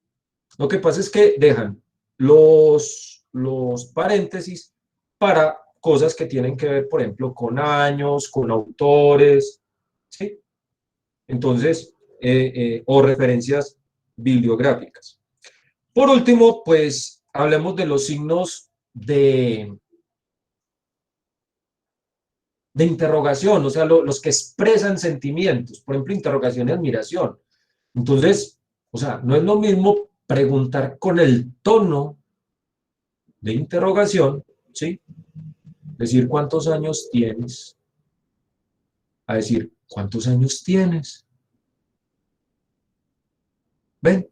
S1: Lo que pasa es que dejan los paréntesis para cosas que tienen que ver, por ejemplo, con años, con autores, ¿sí? Entonces, o referencias bibliográficas. Por último, pues, hablemos de los signos de interrogación, o sea, los que expresan sentimientos, por ejemplo, interrogación y admiración. Entonces, o sea, no es lo mismo preguntar con el tono de interrogación, ¿sí? Decir cuántos años tienes, a decir cuántos años tienes. ¿Ven?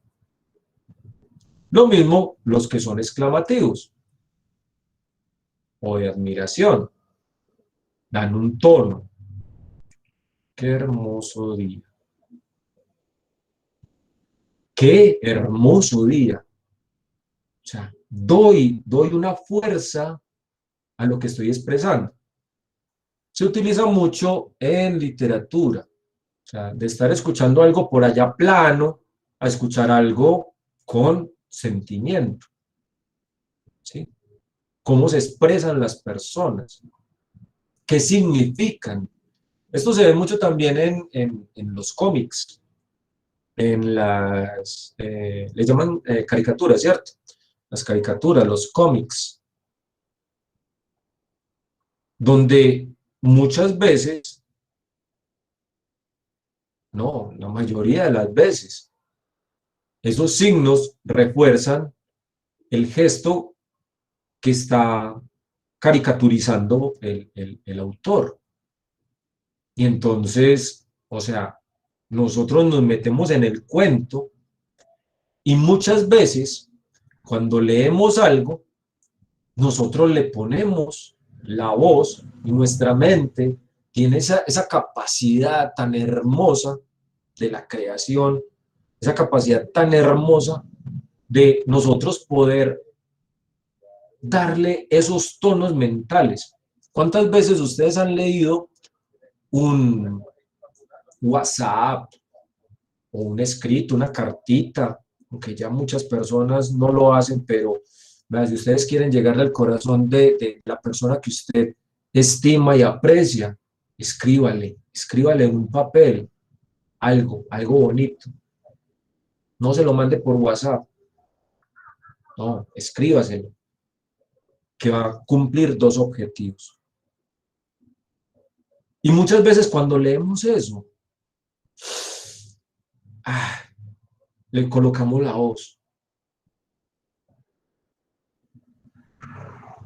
S1: Lo mismo los que son exclamativos o de admiración. Dan un tono. Qué hermoso día. Qué hermoso día. O sea, doy una fuerza a lo que estoy expresando. Se utiliza mucho en literatura. O sea, de estar escuchando algo por allá plano a escuchar algo con sentimiento. ¿Sí? ¿Cómo se expresan las personas? ¿Qué significan? Esto se ve mucho también en los cómics, en las, les llaman caricaturas, ¿cierto? Las caricaturas, los cómics, donde muchas veces, no, la mayoría de las veces, esos signos refuerzan el gesto que está caricaturizando el autor. Y entonces, o sea, nosotros nos metemos en el cuento y muchas veces, cuando leemos algo, nosotros le ponemos la voz y nuestra mente tiene esa capacidad tan hermosa de la creación, esa capacidad tan hermosa de nosotros poder darle esos tonos mentales. ¿Cuántas veces ustedes han leído un WhatsApp o un escrito, una cartita, aunque ya muchas personas no lo hacen, pero ¿verdad? Si ustedes quieren llegarle al corazón de la persona que usted estima y aprecia, escríbale en un papel algo bonito. No se lo mande por WhatsApp, no, escríbaselo, que va a cumplir dos objetivos. Y muchas veces cuando leemos eso, le colocamos la voz.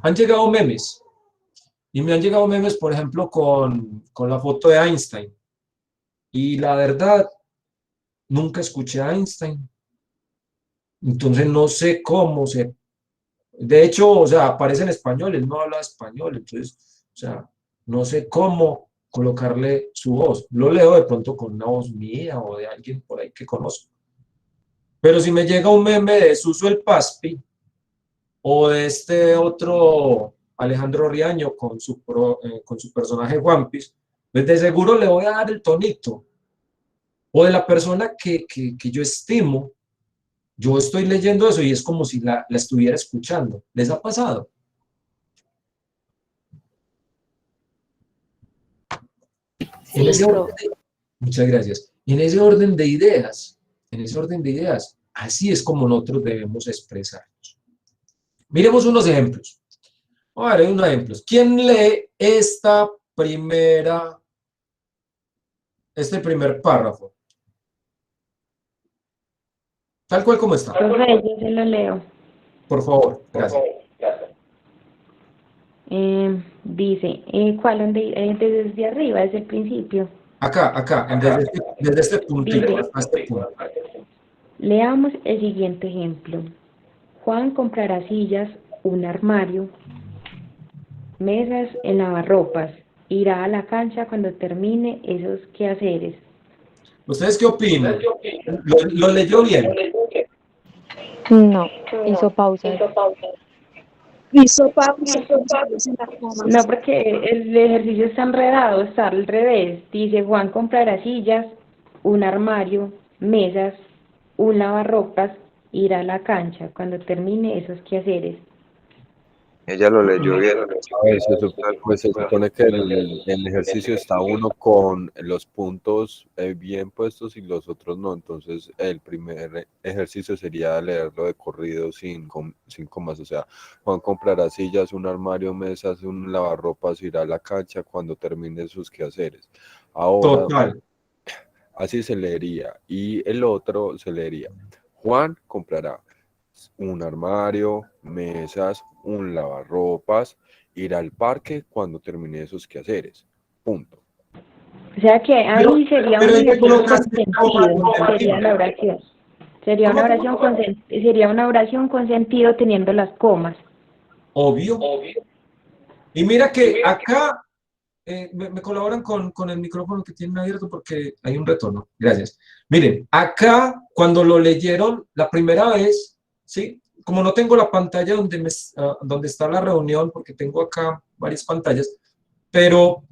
S1: Han llegado memes, y me han llegado memes, por ejemplo, con la foto de Einstein. Y la verdad, nunca escuché a Einstein. Entonces no sé cómo se... De hecho, o sea, aparece en español, él no habla español, entonces, o sea, no sé cómo colocarle su voz. Lo leo de pronto con una voz mía o de alguien por ahí que conozco. Pero si me llega un meme de Suso el Paspi o de este otro Alejandro Riaño con su personaje One Piece, pues de seguro le voy a dar el tonito. O de la persona que yo estimo, yo estoy leyendo eso y es como si la estuviera escuchando. ¿Les ha pasado?
S10: Sí,
S1: Muchas gracias. En ese orden de ideas, así es como nosotros debemos expresarnos. Miremos unos ejemplos. Vamos a ver unos ejemplos. ¿Quién lee este primer párrafo? Tal cual como está.
S10: Profe, yo se lo leo.
S1: Por favor, gracias.
S10: Dice, ¿cuál? Desde arriba, desde el principio.
S1: Acá, desde este puntito,
S10: Dice,
S1: hasta este punto.
S10: leamos el siguiente ejemplo. Juan comprará sillas, un armario, mesas en lavarropas. Irá a la cancha cuando termine esos quehaceres.
S1: ¿Ustedes qué opinan? ¿Lo leyó bien?
S10: No, hizo pausa.
S9: Hizo pausa.
S10: No, porque el ejercicio está enredado, está al revés. Dice, Juan comprará sillas, un armario, mesas, un lavarropas,
S9: ir a la cancha cuando termine esos quehaceres.
S3: Ella lo leyó bien.
S2: A ver, pues se supone que el ejercicio está uno con los puntos bien puestos y los otros no. Entonces, el primer ejercicio sería leerlo de corrido sin comas. O sea, Juan comprará sillas, un armario, mesas, un lavarropas, irá a la cancha cuando termine sus quehaceres. Ahora,
S1: Total.
S2: así se leería. Y el otro se leería: Juan comprará un armario, mesas, un lavarropas, ir al parque cuando termine esos quehaceres. Punto.
S9: O sea que
S1: Pero,
S9: ahí sería
S1: pero
S9: un
S1: ahí me
S9: ejercicio
S1: colocaste coma
S9: con
S1: donde no
S9: sentido, sería
S1: iba.
S9: la oración. Sería
S1: ¿Cómo,
S9: una
S1: cómo?
S9: oración sería una oración con sentido teniendo las comas.
S1: Obvio. Y mira que acá me colaboran con el micrófono que tienen abierto porque hay un retorno. Gracias. Miren, acá cuando lo leyeron la primera vez, ¿sí? Como no tengo la pantalla donde está la reunión, porque tengo acá varias pantallas, pero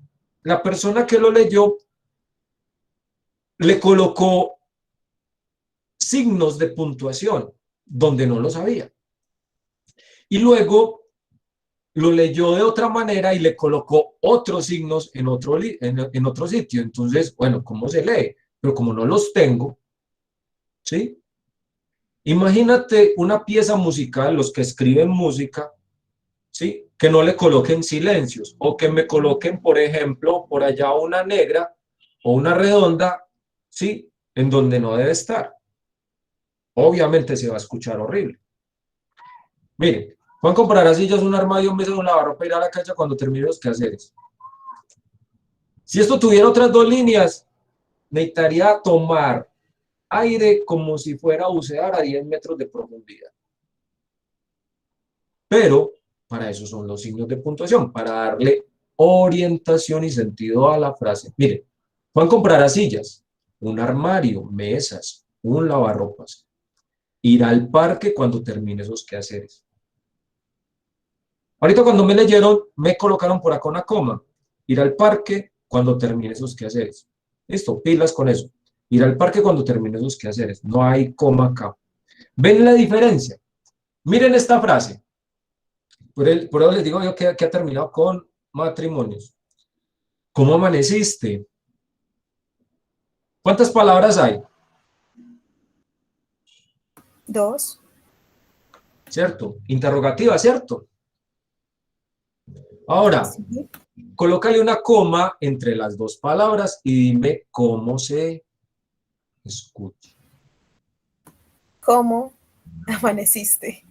S1: la persona que lo leyó le colocó signos de puntuación donde no lo sabía. Y luego lo leyó de otra manera y le colocó otros signos en otro sitio. Entonces, bueno, ¿cómo se lee? Pero como no los tengo, ¿sí? Imagínate una pieza musical, los que escriben música, ¿sí? Que no le coloquen silencios o que me coloquen, por ejemplo, por allá una negra o una redonda, ¿sí? En donde no debe estar. Obviamente se va a escuchar horrible. Miren, Juan comprará sillas, un armario, un mesa, un lavarropa, ir a la cancha cuando termine los quehaceres. Si esto tuviera otras dos líneas, necesitaría tomar aire como si fuera a bucear a 10 metros de profundidad. Pero para eso son los signos de puntuación, para darle orientación y sentido a la frase. Miren, Juan comprará sillas, un armario, mesas, un lavarropas. Ir al parque cuando termine esos quehaceres. Ahorita cuando me leyeron, me colocaron por acá una coma. Ir al parque cuando termine esos quehaceres. Listo, pilas con eso. Ir al parque cuando termine esos quehaceres. No hay coma acá. ¿Ven la diferencia? Miren esta frase. Por eso les digo yo que ha terminado con matrimonios. ¿Cómo amaneciste? ¿Cuántas palabras hay?
S7: 2.
S1: ¿Cierto? Interrogativa, ¿cierto? Ahora,
S7: Sí.
S1: colócale una coma entre las dos palabras y dime cómo se escucha.
S7: ¿Cómo amaneciste?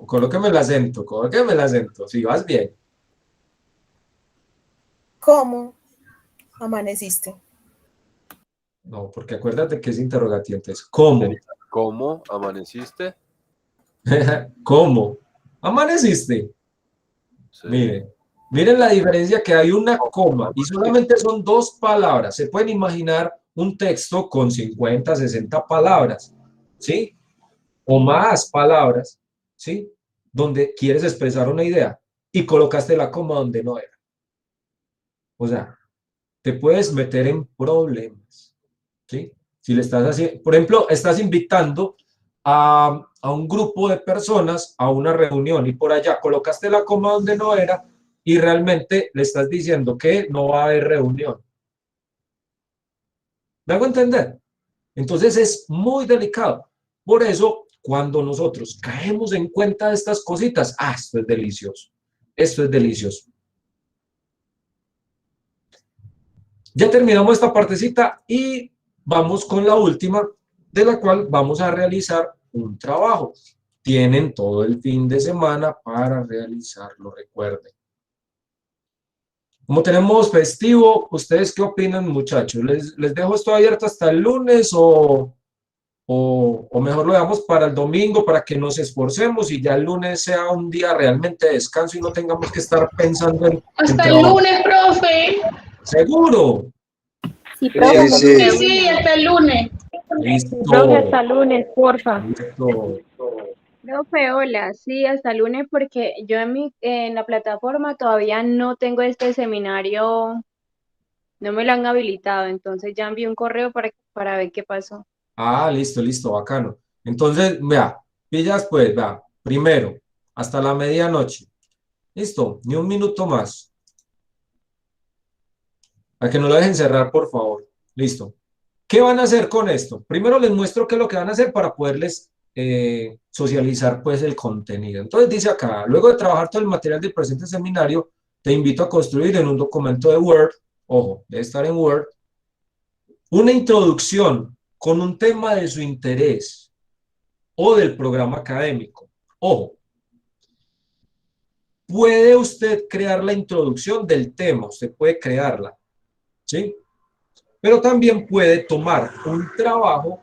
S1: Colóqueme el acento, si vas bien.
S7: ¿Cómo amaneciste?
S1: No, porque acuérdate que es interrogativo, entonces, ¿cómo?
S2: ¿Cómo amaneciste?
S1: ¿Cómo? ¿Amaneciste?
S2: Sí.
S1: Miren la diferencia que hay una coma y solamente son dos palabras. Se pueden imaginar un texto con 50, 60 palabras, ¿sí? O más palabras, ¿sí? Donde quieres expresar una idea y colocaste la coma donde no era. O sea, te puedes meter en problemas, ¿sí? Si le estás haciendo, por ejemplo, estás invitando a un grupo de personas a una reunión y por allá colocaste la coma donde no era y realmente le estás diciendo que no va a haber reunión. ¿Me hago entender? Entonces es muy delicado. Por eso, cuando nosotros caemos en cuenta de estas cositas, esto es delicioso. Esto es delicioso. Ya terminamos esta partecita y vamos con la última, de la cual vamos a realizar un trabajo. Tienen todo el fin de semana para realizarlo, recuerden. Como tenemos festivo, ¿ustedes qué opinan, muchachos? ¿Les dejo esto abierto hasta el lunes o mejor lo dejamos para el domingo para que nos esforcemos y ya el lunes sea un día realmente de descanso y no tengamos que estar pensando en
S6: Hasta el
S1: trabajo?
S6: lunes, profe.
S1: ¿Seguro?
S9: Sí,
S3: Sí,
S9: profe,
S3: sí.
S6: Sí, hasta el lunes.
S1: Listo.
S9: profe, hasta lunes, porfa.
S1: Listo.
S11: Profe, hola, sí, hasta el lunes porque yo en la plataforma todavía no tengo este seminario, no me lo han habilitado, entonces ya envié un correo para ver qué pasó.
S1: Listo, bacano. Entonces, vea, pillas pues, vea, primero, hasta la medianoche. Listo, ni un minuto más. Para que no lo dejen cerrar, por favor. Listo. ¿Qué van a hacer con esto? Primero les muestro qué es lo que van a hacer para poderles socializar pues el contenido. Entonces dice acá, luego de trabajar todo el material del presente seminario, te invito a construir en un documento de Word, ojo, debe estar en Word, una introducción con un tema de su interés o del programa académico. Ojo, puede usted crear la introducción del tema, usted puede crearla, ¿sí? Pero también puede tomar un trabajo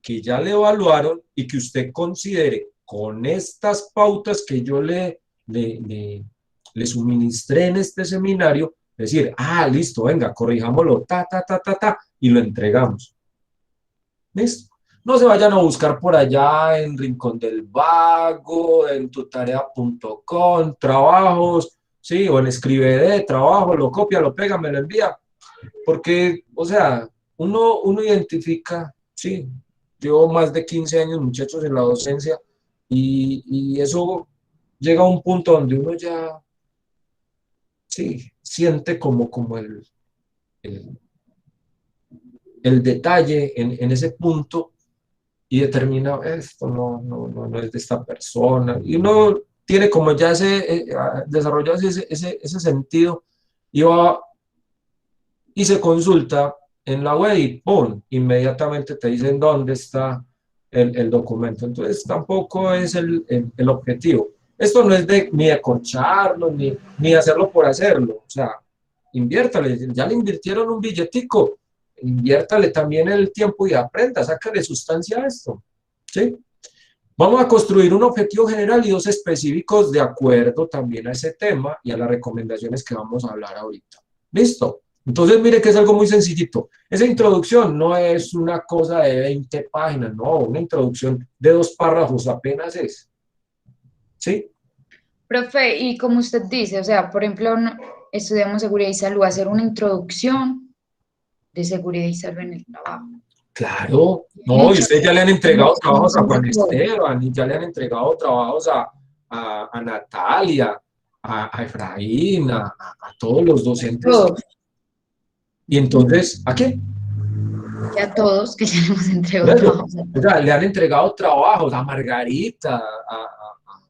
S1: que ya le evaluaron y que usted considere con estas pautas que yo le suministré en este seminario, decir, listo, venga, corrijámoslo, y lo entregamos. ¿Listo? No se vayan a buscar por allá en Rincón del Vago, en tutarea.com, trabajos, ¿sí? O en Escribed, trabajo, lo copia, lo pega, me lo envía. Porque, o sea, uno identifica, sí, llevo más de 15 años, muchachos, en la docencia, y eso llega a un punto donde uno ya, sí, siente como el detalle en ese punto y determina, esto no es de esta persona, y uno tiene como ya desarrollado ese sentido, y va y se consulta en la web y ¡pum! Inmediatamente te dicen dónde está el documento. Entonces tampoco es el objetivo. Esto no es ni de corcharlo, ni hacerlo por hacerlo. O sea, inviértale, ya le invirtieron un billetico, inviértale también el tiempo y aprenda, sácale sustancia a esto. ¿Sí? Vamos a construir un objetivo general y dos específicos de acuerdo también a ese tema y a las recomendaciones que vamos a hablar ahorita. ¿Listo? Entonces, mire que es algo muy sencillito. Esa introducción no es una cosa de 20 páginas, no, una introducción de 2 párrafos apenas es. ¿Sí?
S8: Profe, y como usted dice, o sea, por ejemplo, estudiamos seguridad y salud, hacer una introducción de seguridad y salud en el trabajo.
S1: Claro, no, y ustedes ya le han entregado trabajos a Juan Esteban, y ya le han entregado trabajos a Natalia, a Efraín, a todos los docentes.
S8: Todos.
S1: Y entonces, ¿a qué?
S8: Que a todos que ya le hemos entregado trabajos.
S1: O sea, le han entregado trabajos a Margarita,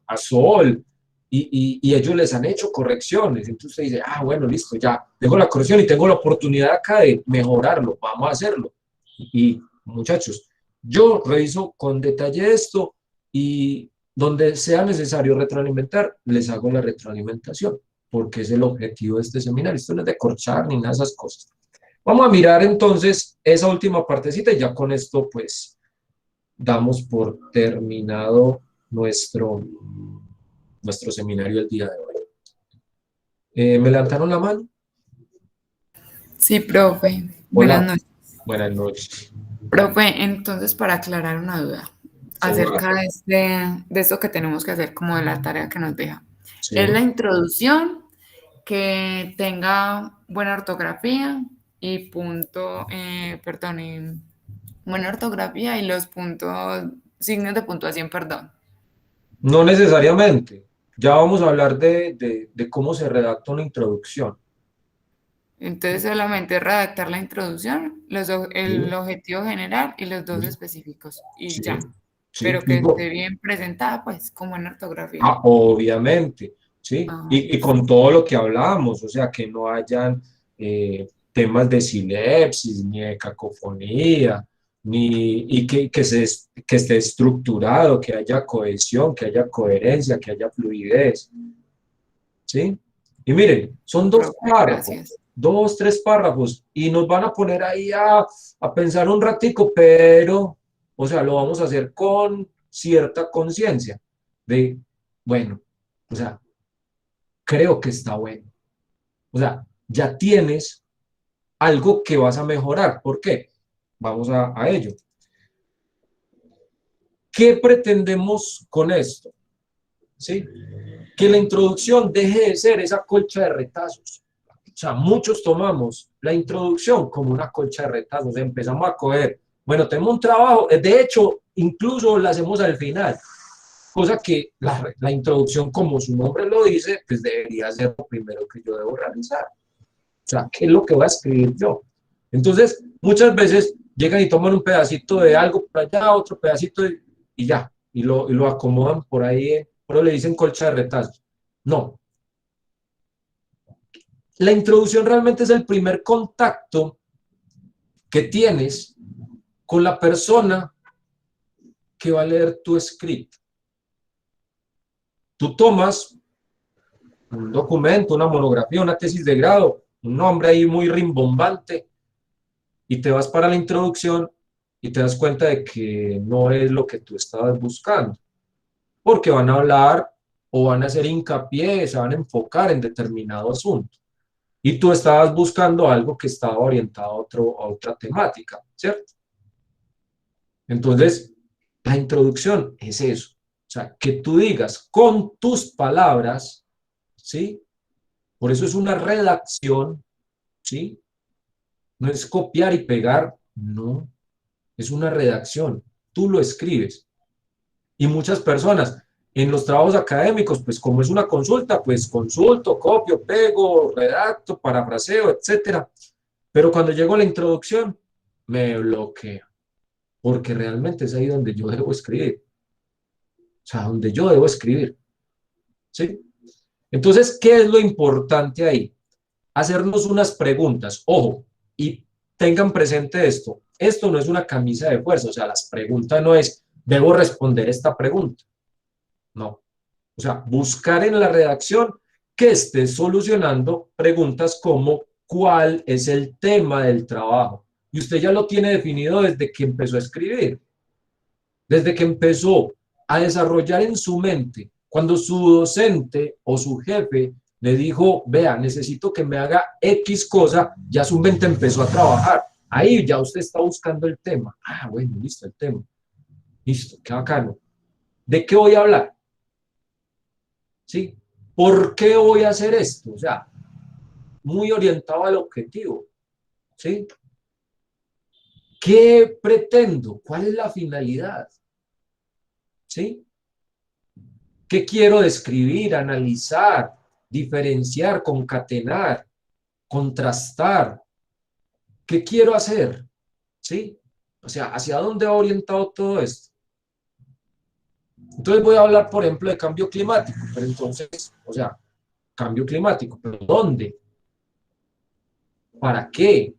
S1: a Sol, y ellos les han hecho correcciones. Entonces usted dice, bueno, listo, ya tengo la corrección y tengo la oportunidad acá de mejorarlo, vamos a hacerlo. Y muchachos, yo reviso con detalle esto y donde sea necesario retroalimentar, les hago la retroalimentación, porque es el objetivo de este seminario. Esto no es de corchar ni nada de esas cosas. Vamos a mirar entonces esa última partecita y ya con esto pues damos por terminado nuestro seminario el día de hoy. ¿Me levantaron la mano?
S12: Sí, profe.
S1: Hola.
S12: Buenas noches.
S1: Buenas noches.
S12: Profe, entonces para aclarar una duda acerca de esto que tenemos que hacer como de la tarea que nos deja.
S1: Sí.
S12: Es la introducción que tenga buena ortografía y buena ortografía y los signos de puntuación, perdón.
S1: No necesariamente. Ya vamos a hablar de cómo se redacta una introducción.
S12: Entonces solamente redactar la introducción, el objetivo general y los dos específicos y ya.
S1: Sí,
S12: pero que esté bien presentada, pues, como en ortografía.
S1: Obviamente, ¿sí? Y con todo lo que hablamos, o sea, que no hayan temas de silepsis, ni de cacofonía, y que esté estructurado, que haya cohesión, que haya coherencia, que haya fluidez, ¿sí? Y miren, son 2 párrafos.
S12: Gracias.
S1: 2, 3 párrafos, y nos van a poner ahí a pensar un ratico, pero, o sea, lo vamos a hacer con cierta conciencia de, bueno, o sea, creo que está bueno. O sea, ya tienes algo que vas a mejorar. ¿Por qué? Vamos a ello. ¿Qué pretendemos con esto? ¿Sí? Que la introducción deje de ser esa colcha de retazos. O sea, muchos tomamos la introducción como una colcha de retazos. Empezamos a coger Bueno, tenemos un trabajo, de hecho, incluso lo hacemos al final, cosa que la introducción, como su nombre lo dice, pues debería ser lo primero que yo debo realizar. O sea, ¿qué es lo que voy a escribir yo? Entonces, muchas veces llegan y toman un pedacito de algo por allá, otro pedacito y ya, y lo acomodan por ahí, pero le dicen colcha de retazos. No. La introducción realmente es el primer contacto que tienes con la persona que va a leer tu escrito. Tú tomas un documento, una monografía, una tesis de grado, un nombre ahí muy rimbombante, y te vas para la introducción y te das cuenta de que no es lo que tú estabas buscando, porque van a hablar o van a hacer hincapié, se van a enfocar en determinado asunto, y tú estabas buscando algo que estaba orientado a otra temática, ¿cierto? Entonces, la introducción es eso, o sea, que tú digas con tus palabras, ¿sí? Por eso es una redacción, ¿sí? No es copiar y pegar, no, es una redacción, tú lo escribes. Y muchas personas en los trabajos académicos, pues como es una consulta, pues consulto, copio, pego, redacto, parafraseo, etcétera. Pero cuando llego a la introducción, me bloqueo, porque realmente es ahí donde yo debo escribir. O sea, donde yo debo escribir. ¿Sí? Entonces, ¿qué es lo importante ahí? Hacernos unas preguntas. Ojo, y tengan presente esto. Esto no es una camisa de fuerza. O sea, las preguntas no es, debo responder esta pregunta. No. O sea, buscar en la redacción que esté solucionando preguntas como ¿cuál es el tema del trabajo? Y usted ya lo tiene definido desde que empezó a escribir. Desde que empezó a desarrollar en su mente, cuando su docente o su jefe le dijo, vea, necesito que me haga X cosa, ya su mente empezó a trabajar. Ahí ya usted está buscando el tema. Ah, bueno, listo, el tema. Listo, qué bacano. ¿De qué voy a hablar? ¿Sí? ¿Por qué voy a hacer esto? O sea, muy orientado al objetivo. ¿Sí? ¿Qué pretendo? ¿Cuál es la finalidad? ¿Sí? ¿Qué quiero describir, analizar, diferenciar, concatenar, contrastar? ¿Qué quiero hacer? ¿Sí? O sea, ¿hacia dónde va orientado todo esto? Entonces voy a hablar, por ejemplo, de cambio climático, pero entonces, o sea, cambio climático, ¿pero dónde? ¿Para qué?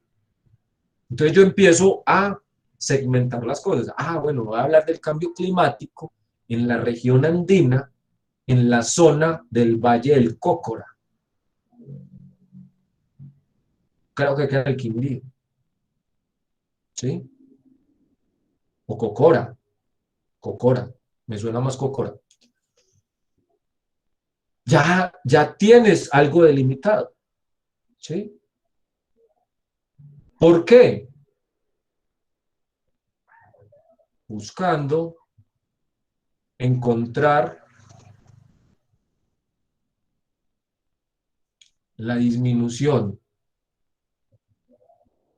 S1: Entonces yo empiezo a segmentar las cosas. Ah, bueno, voy a hablar del cambio climático en la región andina, en la zona del Valle del Cocora. Creo que queda el Quindío. ¿Sí? O Cocora. Cocora. Me suena más Cocora. Ya tienes algo delimitado. ¿Sí? ¿Por qué? Buscando encontrar la disminución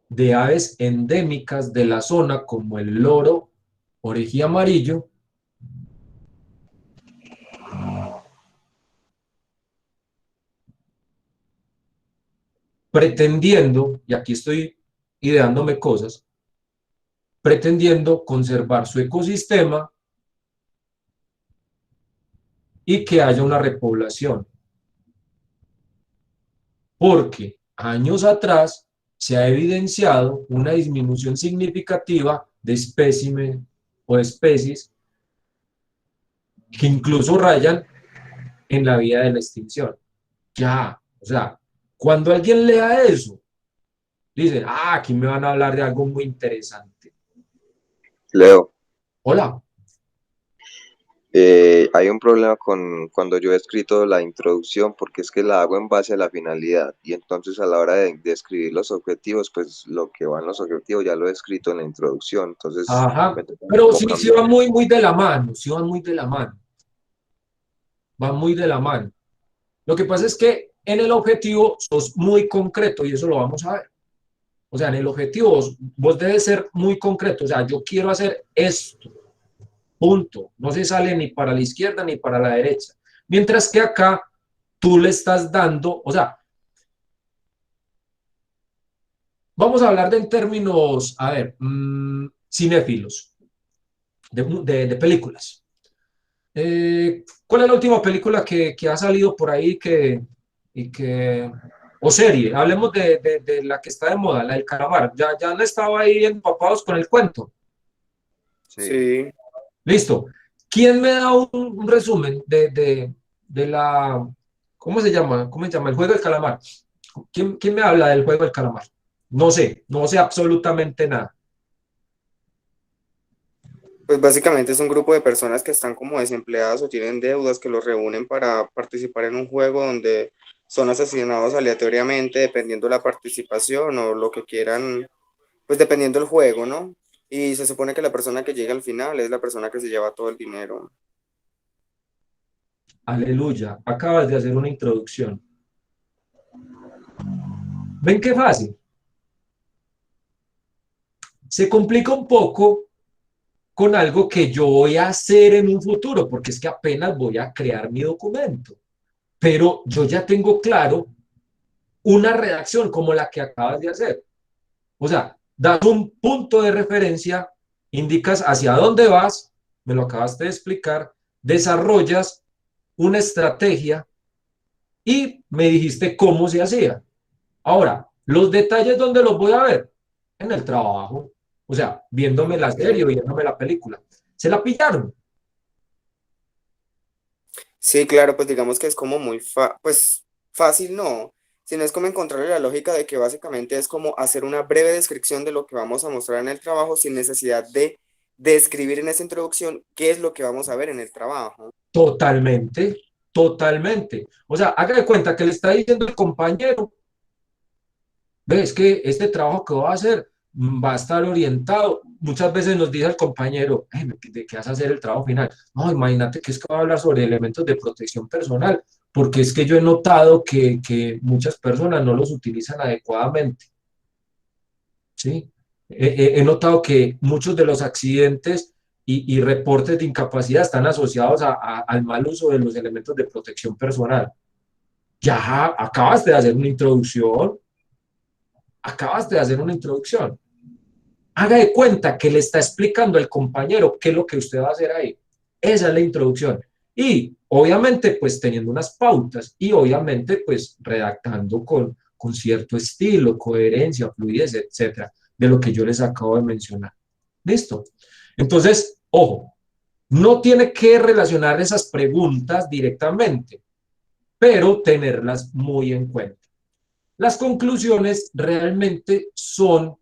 S1: de aves endémicas de la zona como el loro orejí amarillo, pretendiendo, y aquí estoy ideándome cosas, pretendiendo conservar su ecosistema y que haya una repoblación. Porque años atrás se ha evidenciado una disminución significativa de espécimen o especies que incluso rayan en la vía de la extinción. Ya, o sea, cuando alguien lea eso, dice, ah, aquí me van a hablar de algo muy interesante.
S3: Leo,
S1: Hola.
S3: hay un problema con cuando yo he escrito la introducción, porque es que la hago en base a la finalidad, y entonces a la hora de escribir los objetivos, pues lo que van los objetivos ya lo he escrito en la introducción, entonces...
S1: Ajá, pero sí van muy de la mano, sí van muy de la mano. Van muy de la mano. Lo que pasa es que en el objetivo sos muy concreto y eso lo vamos a ver. O sea, en el objetivo vos debes ser muy concreto. O sea, yo quiero hacer esto, punto. No se sale ni para la izquierda ni para la derecha. Mientras que acá tú le estás dando, o sea, vamos a hablar de en términos, a ver, cinéfilos, de películas. ¿Cuál es la última película que ha salido por ahí o serie? Hablemos de la que está de moda, la del calamar. Ya han estado ahí empapados con el cuento.
S4: Sí.
S1: Listo. ¿Quién me da un resumen de la, ¿cómo se llama? ¿Cómo se llama? El juego del calamar. ¿Quién me habla del juego del calamar? No sé absolutamente nada.
S4: Pues básicamente es un grupo de personas que están como desempleadas o tienen deudas que los reúnen para participar en un juego donde son asesinados aleatoriamente dependiendo de la participación o lo que quieran, pues dependiendo del juego, ¿no? Y se supone que la persona que llega al final es la persona que se lleva todo el dinero.
S1: Aleluya, acabas de hacer una introducción. ¿Ven qué fácil? Se complica un poco con algo que yo voy a hacer en un futuro, porque es que apenas voy a crear mi documento. Pero yo ya tengo claro una redacción como la que acabas de hacer. O sea, das un punto de referencia, indicas hacia dónde vas, me lo acabaste de explicar, desarrollas una estrategia y me dijiste cómo se hacía. Ahora, los detalles, ¿dónde los voy a ver? En el trabajo. O sea, viéndome la serie, viéndome la película. ¿Se la pillaron?
S4: Sí, claro, pues digamos que es como muy pues fácil, no, sino es como encontrarle la lógica de que básicamente es como hacer una breve descripción de lo que vamos a mostrar en el trabajo sin necesidad de describir en esa introducción qué es lo que vamos a ver en el trabajo.
S1: Totalmente, totalmente. O sea, haga de cuenta que le está diciendo el compañero, ves que este trabajo que voy a hacer va a estar orientado. Muchas veces nos dice el compañero, ¿de qué vas a hacer el trabajo final? No, imagínate que es que va a hablar sobre elementos de protección personal, porque es que yo he notado que muchas personas no los utilizan adecuadamente. ¿Sí? He notado que muchos de los accidentes y reportes de incapacidad están asociados al mal uso de los elementos de protección personal. Ya acabas de hacer una introducción. Acabaste de hacer una introducción. Haga de cuenta que le está explicando al compañero qué es lo que usted va a hacer ahí. Esa es la introducción. Y obviamente, pues teniendo unas pautas y obviamente, pues redactando con cierto estilo, coherencia, fluidez, etcétera, de lo que yo les acabo de mencionar. ¿Listo? Entonces, ojo, no tiene que relacionar esas preguntas directamente, pero tenerlas muy en cuenta. Las conclusiones realmente son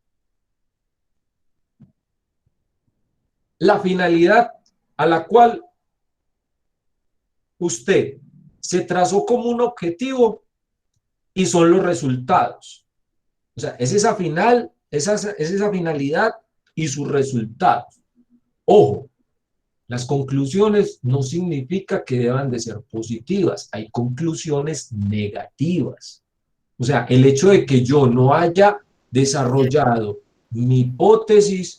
S1: la finalidad a la cual usted se trazó como un objetivo y son los resultados. O sea, es esa finalidad y sus resultados. Ojo, las conclusiones no significa que deban de ser positivas, hay conclusiones negativas. O sea, el hecho de que yo no haya desarrollado mi hipótesis,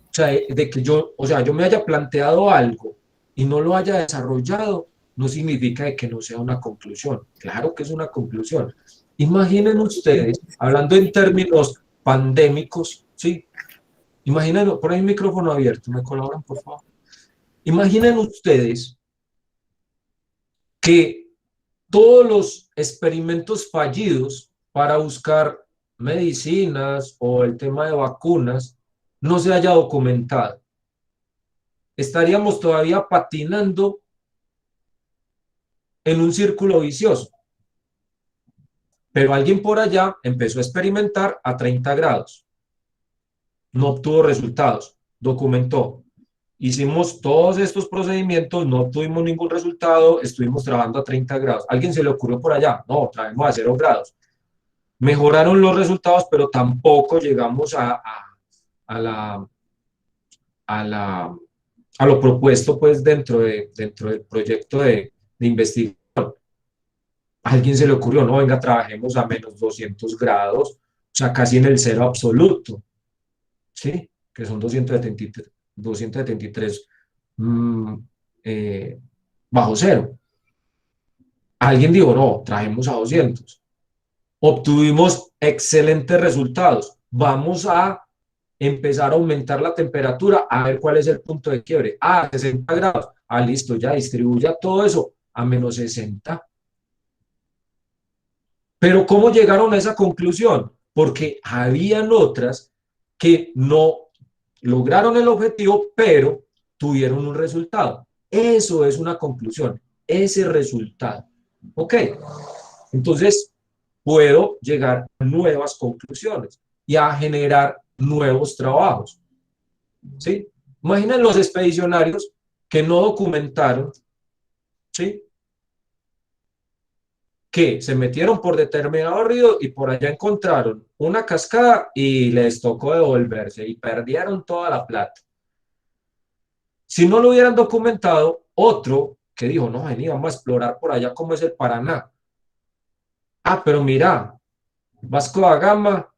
S1: o sea, de que yo me haya planteado algo y no lo haya desarrollado, no significa de que no sea una conclusión. Claro que es una conclusión. Imaginen ustedes, hablando en términos pandémicos, ¿sí? Imaginen, por ahí el micrófono abierto, ¿me colaboran, por favor? Imaginen ustedes que todos los experimentos fallidos para buscar medicinas o el tema de vacunas no se haya documentado. Estaríamos todavía patinando en un círculo vicioso. Pero alguien por allá empezó a experimentar a 30 grados. No obtuvo resultados. Documentó. Hicimos todos estos procedimientos, no tuvimos ningún resultado, estuvimos trabajando a 30 grados. ¿A alguien se le ocurrió por allá? No, trabajamos a 0 grados. Mejoraron los resultados, pero tampoco llegamos a lo propuesto pues dentro del proyecto de investigación. ¿A alguien se le ocurrió? No, venga, trabajemos a menos 200 grados sea, casi en el cero absoluto, ¿sí? Que son 273 bajo cero. Alguien dijo, no, trajimos a 200. Obtuvimos excelentes resultados. Vamos a empezar a aumentar la temperatura, a ver cuál es el punto de quiebre. 60 grados. Listo, ya distribuya todo eso a menos 60. Pero ¿cómo llegaron a esa conclusión? Porque habían otras que no lograron el objetivo, pero tuvieron un resultado. Eso es una conclusión, ese resultado. ¿Ok? Entonces, puedo llegar a nuevas conclusiones y a generar nuevos trabajos. ¿Sí? Imaginen los expedicionarios que no documentaron, ¿sí? Que se metieron por determinado río y por allá encontraron una cascada y les tocó devolverse y perdieron toda la plata. Si no lo hubieran documentado, otro que dijo, no, vení, vamos a explorar por allá cómo es el Paraná. Pero mira, Vasco da Gama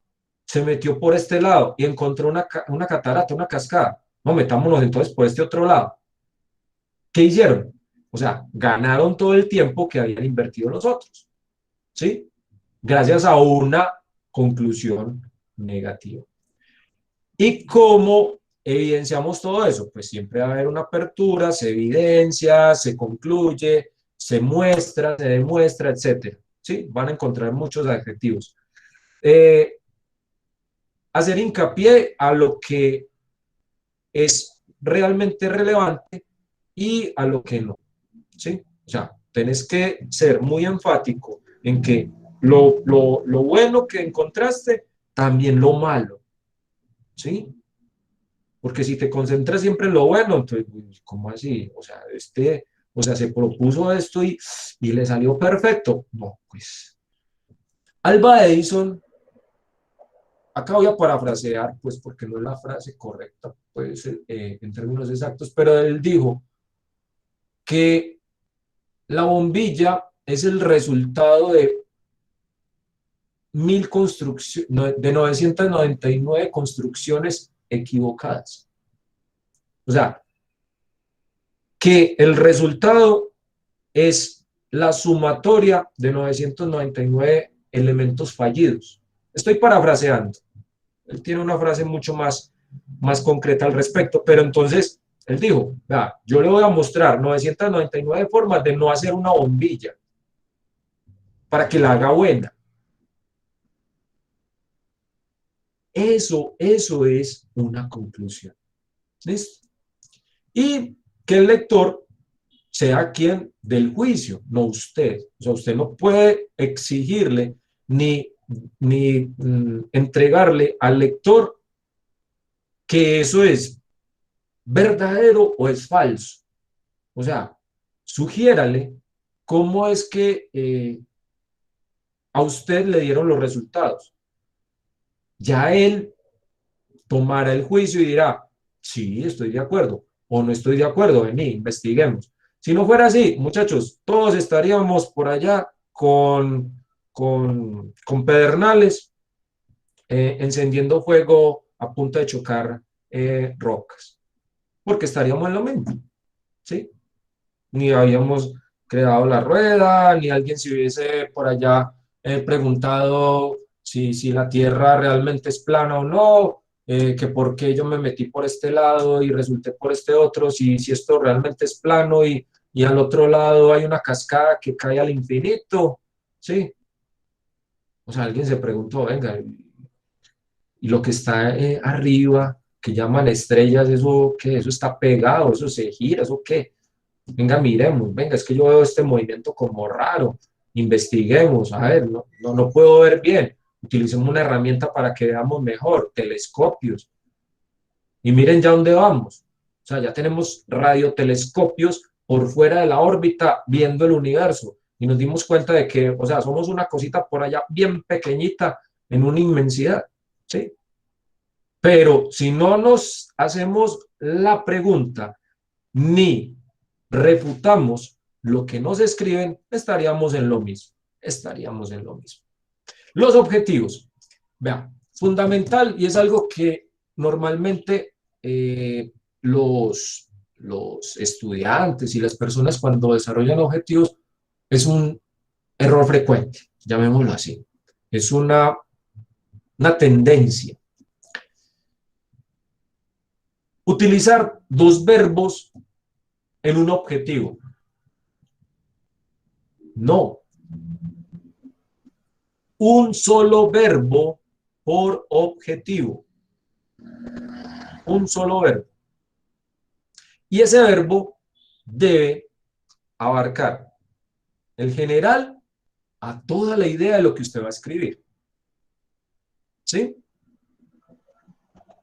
S1: se metió por este lado y encontró una catarata, una cascada. No, metámonos entonces por este otro lado. ¿Qué hicieron? O sea, ganaron todo el tiempo que habían invertido los otros, ¿sí? Gracias a una conclusión negativa. ¿Y cómo evidenciamos todo eso? Pues siempre va a haber una apertura, se evidencia, se concluye, se muestra, se demuestra, etc. ¿Sí? Van a encontrar muchos adjetivos. Hacer hincapié a lo que es realmente relevante y a lo que no, ¿sí? O sea, tenés que ser muy enfático en que lo bueno que encontraste, también lo malo, ¿sí? Porque si te concentras siempre en lo bueno, entonces, ¿cómo así? O sea, se propuso esto y le salió perfecto. No, pues. Alva Edison, acá voy a parafrasear, pues porque no es la frase correcta, pues, en términos exactos, pero él dijo que la bombilla es el resultado de 999 construcciones equivocadas. O sea, que el resultado es la sumatoria de 999 elementos fallidos. Estoy parafraseando. Él tiene una frase mucho más concreta al respecto, pero entonces él dijo, yo le voy a mostrar 999 formas de no hacer una bombilla para que la haga buena. Eso es una conclusión. ¿Listo? Y que el lector sea quien del juicio, no usted. O sea, usted no puede exigirle ni entregarle al lector que eso es verdadero o es falso. O sea, sugiérale cómo es que a usted le dieron los resultados. Ya él tomará el juicio y dirá, sí, estoy de acuerdo, o no estoy de acuerdo, vení, investiguemos. Si no fuera así, muchachos, todos estaríamos por allá con pedernales, encendiendo fuego a punta de chocar rocas, porque estaríamos en lo mismo, ¿sí? Ni habíamos creado la rueda, ni alguien se hubiese por allá preguntado si la Tierra realmente es plana o no, que por qué yo me metí por este lado y resulté por este otro, si esto realmente es plano y al otro lado hay una cascada que cae al infinito, ¿sí? O sea, alguien se preguntó, venga, y lo que está arriba, que llaman estrellas, ¿eso qué? ¿Eso está pegado? ¿Eso se gira? ¿Eso qué? Venga, miremos, venga, es que yo veo este movimiento como raro, investiguemos, a ver, no puedo ver bien, utilicemos una herramienta para que veamos mejor, telescopios, y miren ya dónde vamos, o sea, ya tenemos radiotelescopios por fuera de la órbita viendo el universo, y nos dimos cuenta de que, o sea, somos una cosita por allá bien pequeñita en una inmensidad, ¿sí? Pero si no nos hacemos la pregunta, ni refutamos lo que nos escriben, estaríamos en lo mismo. Los objetivos. Vea, fundamental, y es algo que normalmente los estudiantes y las personas cuando desarrollan objetivos es un error frecuente, llamémoslo así. Es una tendencia. Utilizar dos verbos en un objetivo. No. Un solo verbo por objetivo. Un solo verbo. Y ese verbo debe abarcar el general a toda la idea de lo que usted va a escribir. ¿Sí?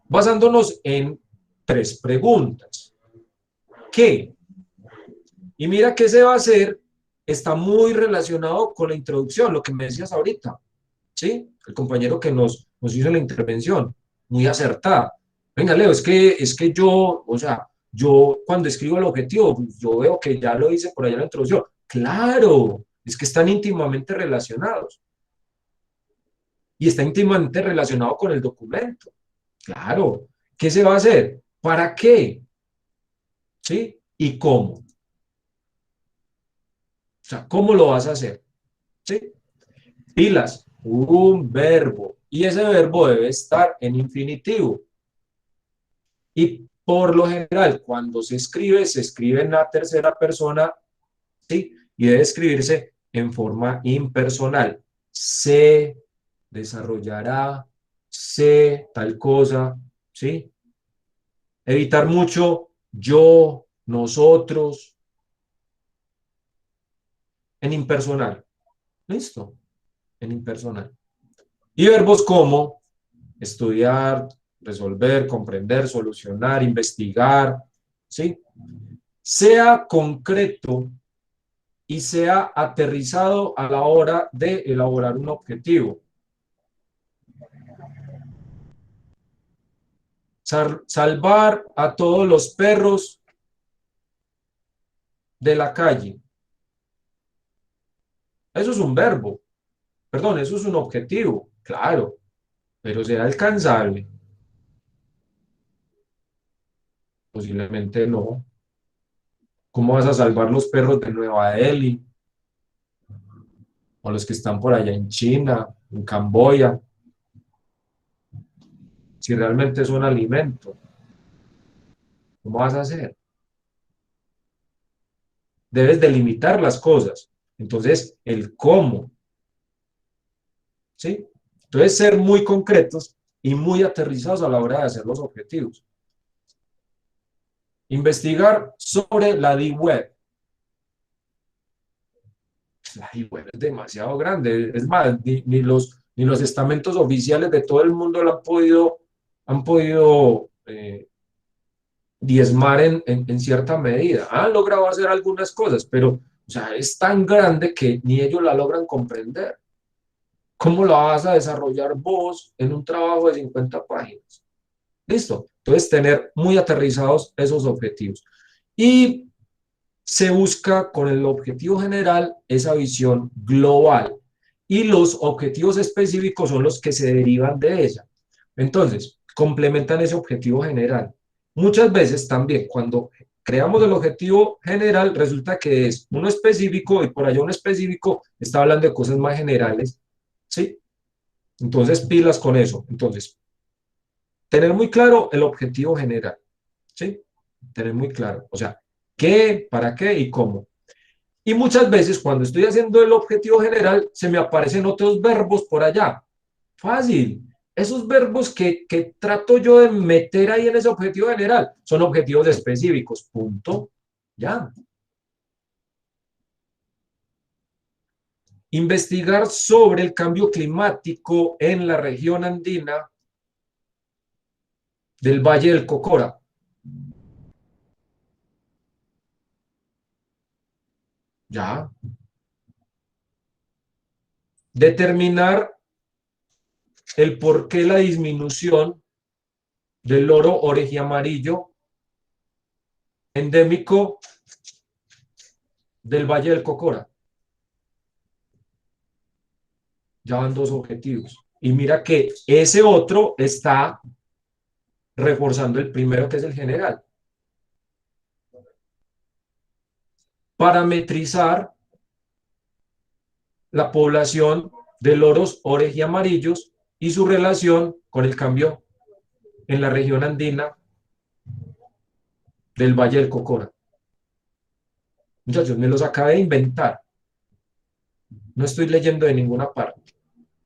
S1: Basándonos en 3 preguntas. ¿Qué? Y mira que se va a hacer, está muy relacionado con la introducción, lo que me decías ahorita. ¿Sí? El compañero que nos hizo la intervención, muy acertada. Venga, Leo, es que yo, o sea, yo cuando escribo el objetivo, pues, yo veo que ya lo hice por allá en la introducción. Claro, es que están íntimamente relacionados. Y está íntimamente relacionado con el documento. Claro. ¿Qué se va a hacer? ¿Para qué? ¿Sí? ¿Y cómo? O sea, ¿cómo lo vas a hacer? ¿Sí? Pilas, un verbo. Y ese verbo debe estar en infinitivo. Y por lo general, cuando se escribe en la tercera persona, ¿sí? Y debe escribirse en forma impersonal. Se desarrollará, se tal cosa, ¿sí? Evitar mucho yo, nosotros, en impersonal. ¿Listo? En impersonal. Y verbos como estudiar, resolver, comprender, solucionar, investigar, ¿sí? Sea concreto y sea aterrizado a la hora de elaborar un objetivo. Salvar a todos los perros de la calle. Eso es un verbo. Perdón, eso es un objetivo, claro, pero ¿será alcanzable? Posiblemente no. ¿Cómo vas a salvar los perros de Nueva Delhi? O los que están por allá en China, en Camboya. Si realmente son alimento, ¿cómo vas a hacer? Debes delimitar las cosas. Entonces, el cómo. ¿Sí? Entonces, ser muy concretos y muy aterrizados a la hora de hacer los objetivos. Investigar sobre la Deep Web. La Deep Web es demasiado grande. Es más, ni los estamentos oficiales de todo el mundo lo han podido diezmar en cierta medida. Han logrado hacer algunas cosas, pero o sea, es tan grande que ni ellos la logran comprender. ¿Cómo la vas a desarrollar vos en un trabajo de 50 páginas? ¿Listo? Entonces, tener muy aterrizados esos objetivos. Y se busca con el objetivo general esa visión global. Y los objetivos específicos son los que se derivan de ella. Entonces, complementan ese objetivo general. Muchas veces también, cuando creamos el objetivo general, resulta que es uno específico y por allá un específico está hablando de cosas más generales. ¿Sí? Entonces, pilas con eso. Entonces, tener muy claro el objetivo general. ¿Sí? Tener muy claro. O sea, qué, para qué y cómo. Y muchas veces cuando estoy haciendo el objetivo general, se me aparecen otros verbos por allá. Fácil. Esos verbos que trato yo de meter ahí en ese objetivo general son objetivos específicos. Punto. Ya. Investigar sobre el cambio climático en la región andina del Valle del Cocora. Ya. Determinar el por qué la disminución del loro orejiamarillo endémico del Valle del Cocora. Ya van 2 objetivos. Y mira que ese otro está reforzando el primero, que es el general. Parametrizar la población de loros orejiamarillos y su relación con el cambio en la región andina del Valle del Cocora. Muchachos, me los acabé de inventar. No estoy leyendo de ninguna parte.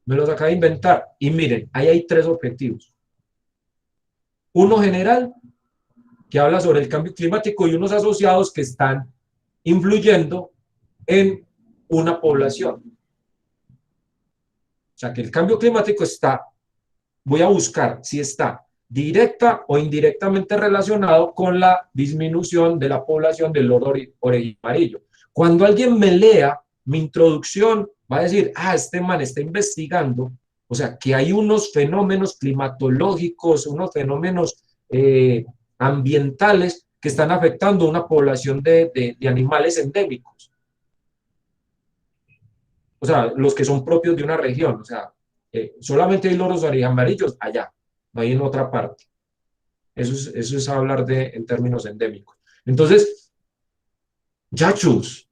S1: Me los acabé de inventar. Y miren, ahí hay 3 objetivos. Uno general, que habla sobre el cambio climático, y unos asociados que están influyendo en una población. O sea, que el cambio climático está, voy a buscar si está directa o indirectamente relacionado con la disminución de la población del loro orejiamarillo. Cuando alguien me lea mi introducción, va a decir, este man está investigando, o sea, que hay unos fenómenos climatológicos, unos fenómenos ambientales que están afectando una población de animales endémicos. O sea, los que son propios de una región, o sea, solamente hay loros orejiamarillos allá, no hay en otra parte. Eso es hablar en términos endémicos. Entonces, muchachos,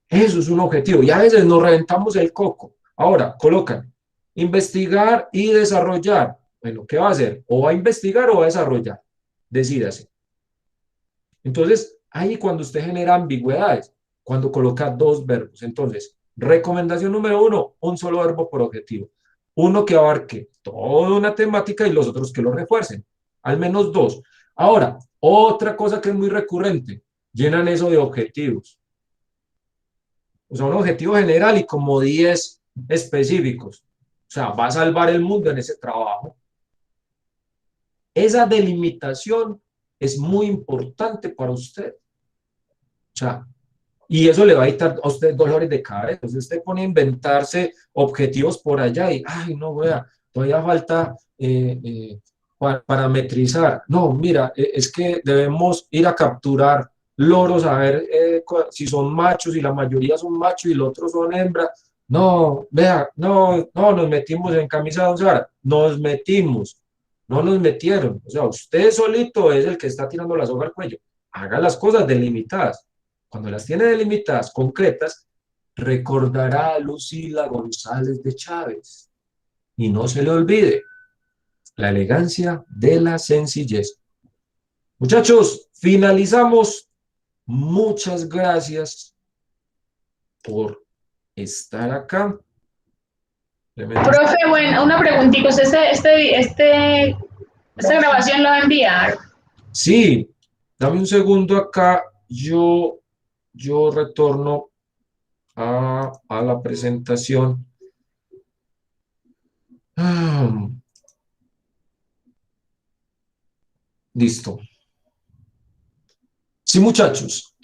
S1: eso es un objetivo. Y a veces nos reventamos el coco. Ahora, colocan investigar y desarrollar. Bueno, ¿qué va a hacer? O va a investigar o va a desarrollar. Decídase. Entonces, ahí cuando usted genera ambigüedades, cuando coloca 2 verbos. Entonces, recomendación número 1, un solo verbo por objetivo. Uno que abarque toda una temática y los otros que lo refuercen. Al menos 2. Ahora, otra cosa que es muy recurrente, llenan eso de objetivos. O sea, un objetivo general y como 10 específicos. O sea, va a salvar el mundo en ese trabajo. Esa delimitación es muy importante para usted. O sea, y eso le va a evitar a usted dolores de cabeza. Entonces usted pone a inventarse objetivos por allá y, no, vea, todavía falta parametrizar. No, mira, es que debemos ir a capturar loros a ver si son machos y la mayoría son machos y los otros son hembras. No, vea, no, nos metimos en camisa de once varas. Nos metimos, no nos metieron. O sea, usted solito es el que está tirando la soga al cuello. Haga las cosas delimitadas. Cuando las tiene delimitadas, concretas, recordará a Lucila González de Chávez. Y no se le olvide, la elegancia de la sencillez. Muchachos, finalizamos. Muchas gracias por estar acá.
S6: Profe, bueno, una preguntita. ¿Esta grabación la va a enviar?
S1: Sí, dame un segundo acá. Yo retorno a la presentación. Listo. Sí, muchachos.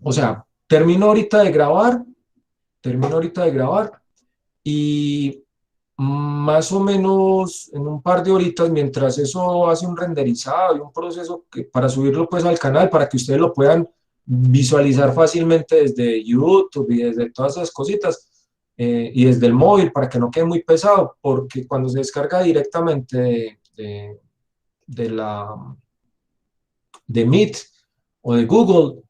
S1: O sea, termino ahorita de grabar y más o menos en un par de horitas, mientras eso hace un renderizado y un proceso para subirlo pues al canal, para que ustedes lo puedan visualizar fácilmente desde YouTube y desde todas esas cositas, y desde el móvil, para que no quede muy pesado, porque cuando se descarga directamente de Meet o de Google,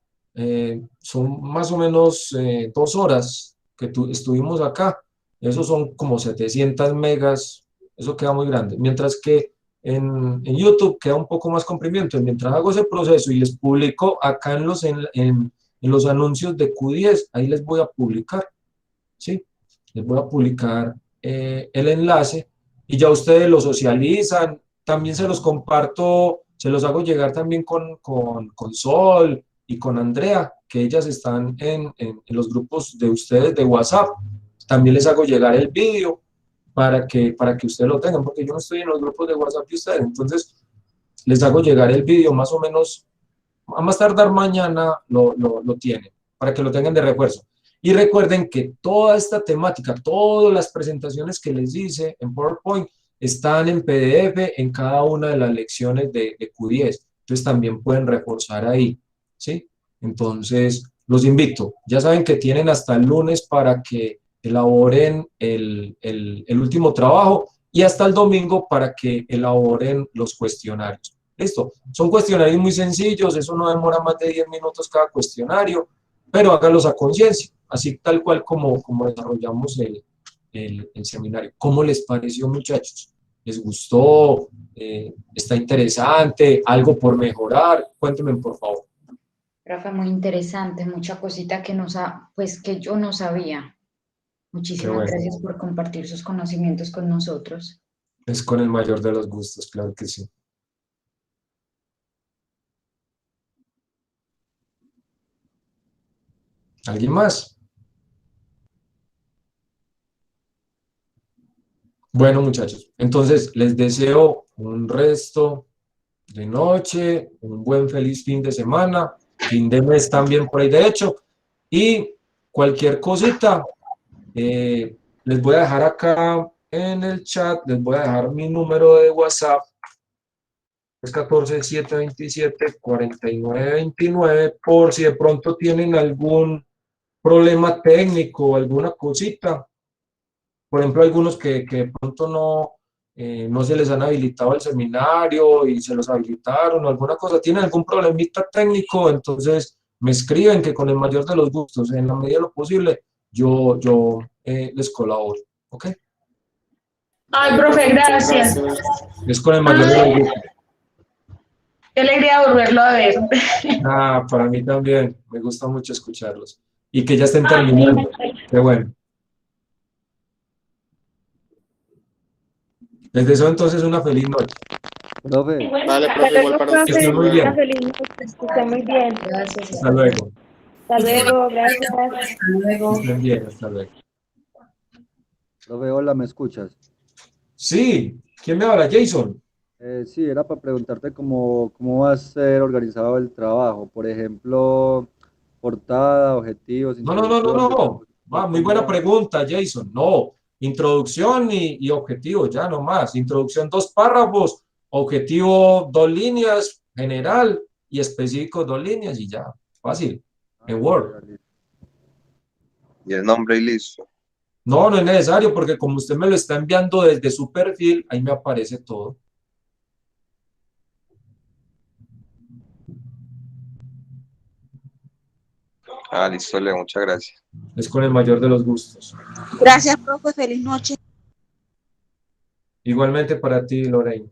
S1: son más o menos 2 horas que estuvimos acá. Eso son como 700 megas, eso queda muy grande. Mientras que en YouTube queda un poco más comprimido. Entonces, mientras hago ese proceso y les publico acá en los anuncios de Q10, ahí les voy a publicar, ¿sí? Les voy a publicar el enlace y ya ustedes lo socializan. También se los comparto, se los hago llegar también con Sol y con Andrea, que ellas están en los grupos de ustedes de WhatsApp. También les hago llegar el vídeo para que ustedes lo tengan, porque yo no estoy en los grupos de WhatsApp de ustedes. Entonces, les hago llegar el vídeo más o menos, a más tardar mañana lo tienen, para que lo tengan de refuerzo. Y recuerden que toda esta temática, todas las presentaciones que les hice en PowerPoint, están en PDF en cada una de las lecciones de Q10. Entonces, también pueden reforzar ahí, ¿sí? Entonces, los invito. Ya saben que tienen hasta el lunes para que elaboren el último trabajo y hasta el domingo para que elaboren los cuestionarios. Listo, son cuestionarios muy sencillos, eso no demora más de 10 minutos cada cuestionario, pero hágalos a conciencia, así tal cual como desarrollamos el seminario. ¿Cómo les pareció, muchachos? ¿Les gustó? ¿Está interesante? ¿Algo por mejorar? Cuéntenme, por favor.
S8: Rafa, muy interesante, mucha cosita que pues que yo no sabía. Muchísimas
S1: bueno.
S8: gracias por compartir sus conocimientos con nosotros.
S1: Es con el mayor de los gustos, claro que sí. ¿Alguien más? Bueno, muchachos, entonces les deseo un resto de noche, un buen feliz fin de semana, fin de mes también por ahí derecho, y cualquier cosita, les voy a dejar acá en el chat, les voy a dejar mi número de WhatsApp, es 14-727-4929, por si de pronto tienen algún problema técnico o alguna cosita. Por ejemplo, algunos que de pronto no se les han habilitado el seminario y se los habilitaron o alguna cosa, tienen algún problemita técnico, entonces me escriben que con el mayor de los gustos, en la medida de lo posible, yo les colaboro, ¿ok?
S6: Ay, profe, gracias.
S1: Es con el mayor de los gustos.
S6: Qué alegría volverlo a ver.
S1: Para mí también, me gusta mucho escucharlos. Y que ya estén terminando, qué bueno. Les deseo entonces una feliz noche.
S2: Profe.
S4: Vale, profe, igual para
S1: Que
S4: usted.
S1: estén muy bien.
S9: Una feliz noche, que esté muy bien.
S8: Gracias.
S1: Hasta luego.
S9: Hasta luego, gracias.
S8: Hasta luego.
S1: Que estén bien, hasta luego.
S2: Profe, hola, ¿me escuchas?
S1: Sí, ¿quién me habla? Jason.
S2: Sí, era para preguntarte cómo va a ser organizado el trabajo. Por ejemplo, portada, objetivos,
S1: No. Muy buena pregunta, Jason. No, introducción y objetivo, ya no más. Introducción 2 párrafos, objetivo 2 líneas, general y específico 2 líneas y ya. Fácil, en Word.
S3: Y el nombre y listo.
S1: No es necesario porque como usted me lo está enviando desde su perfil, ahí me aparece todo.
S3: Listo, Leo, muchas gracias.
S1: Es con el mayor de los gustos.
S7: Gracias, profe. Feliz noche.
S1: Igualmente para ti, Lorraine.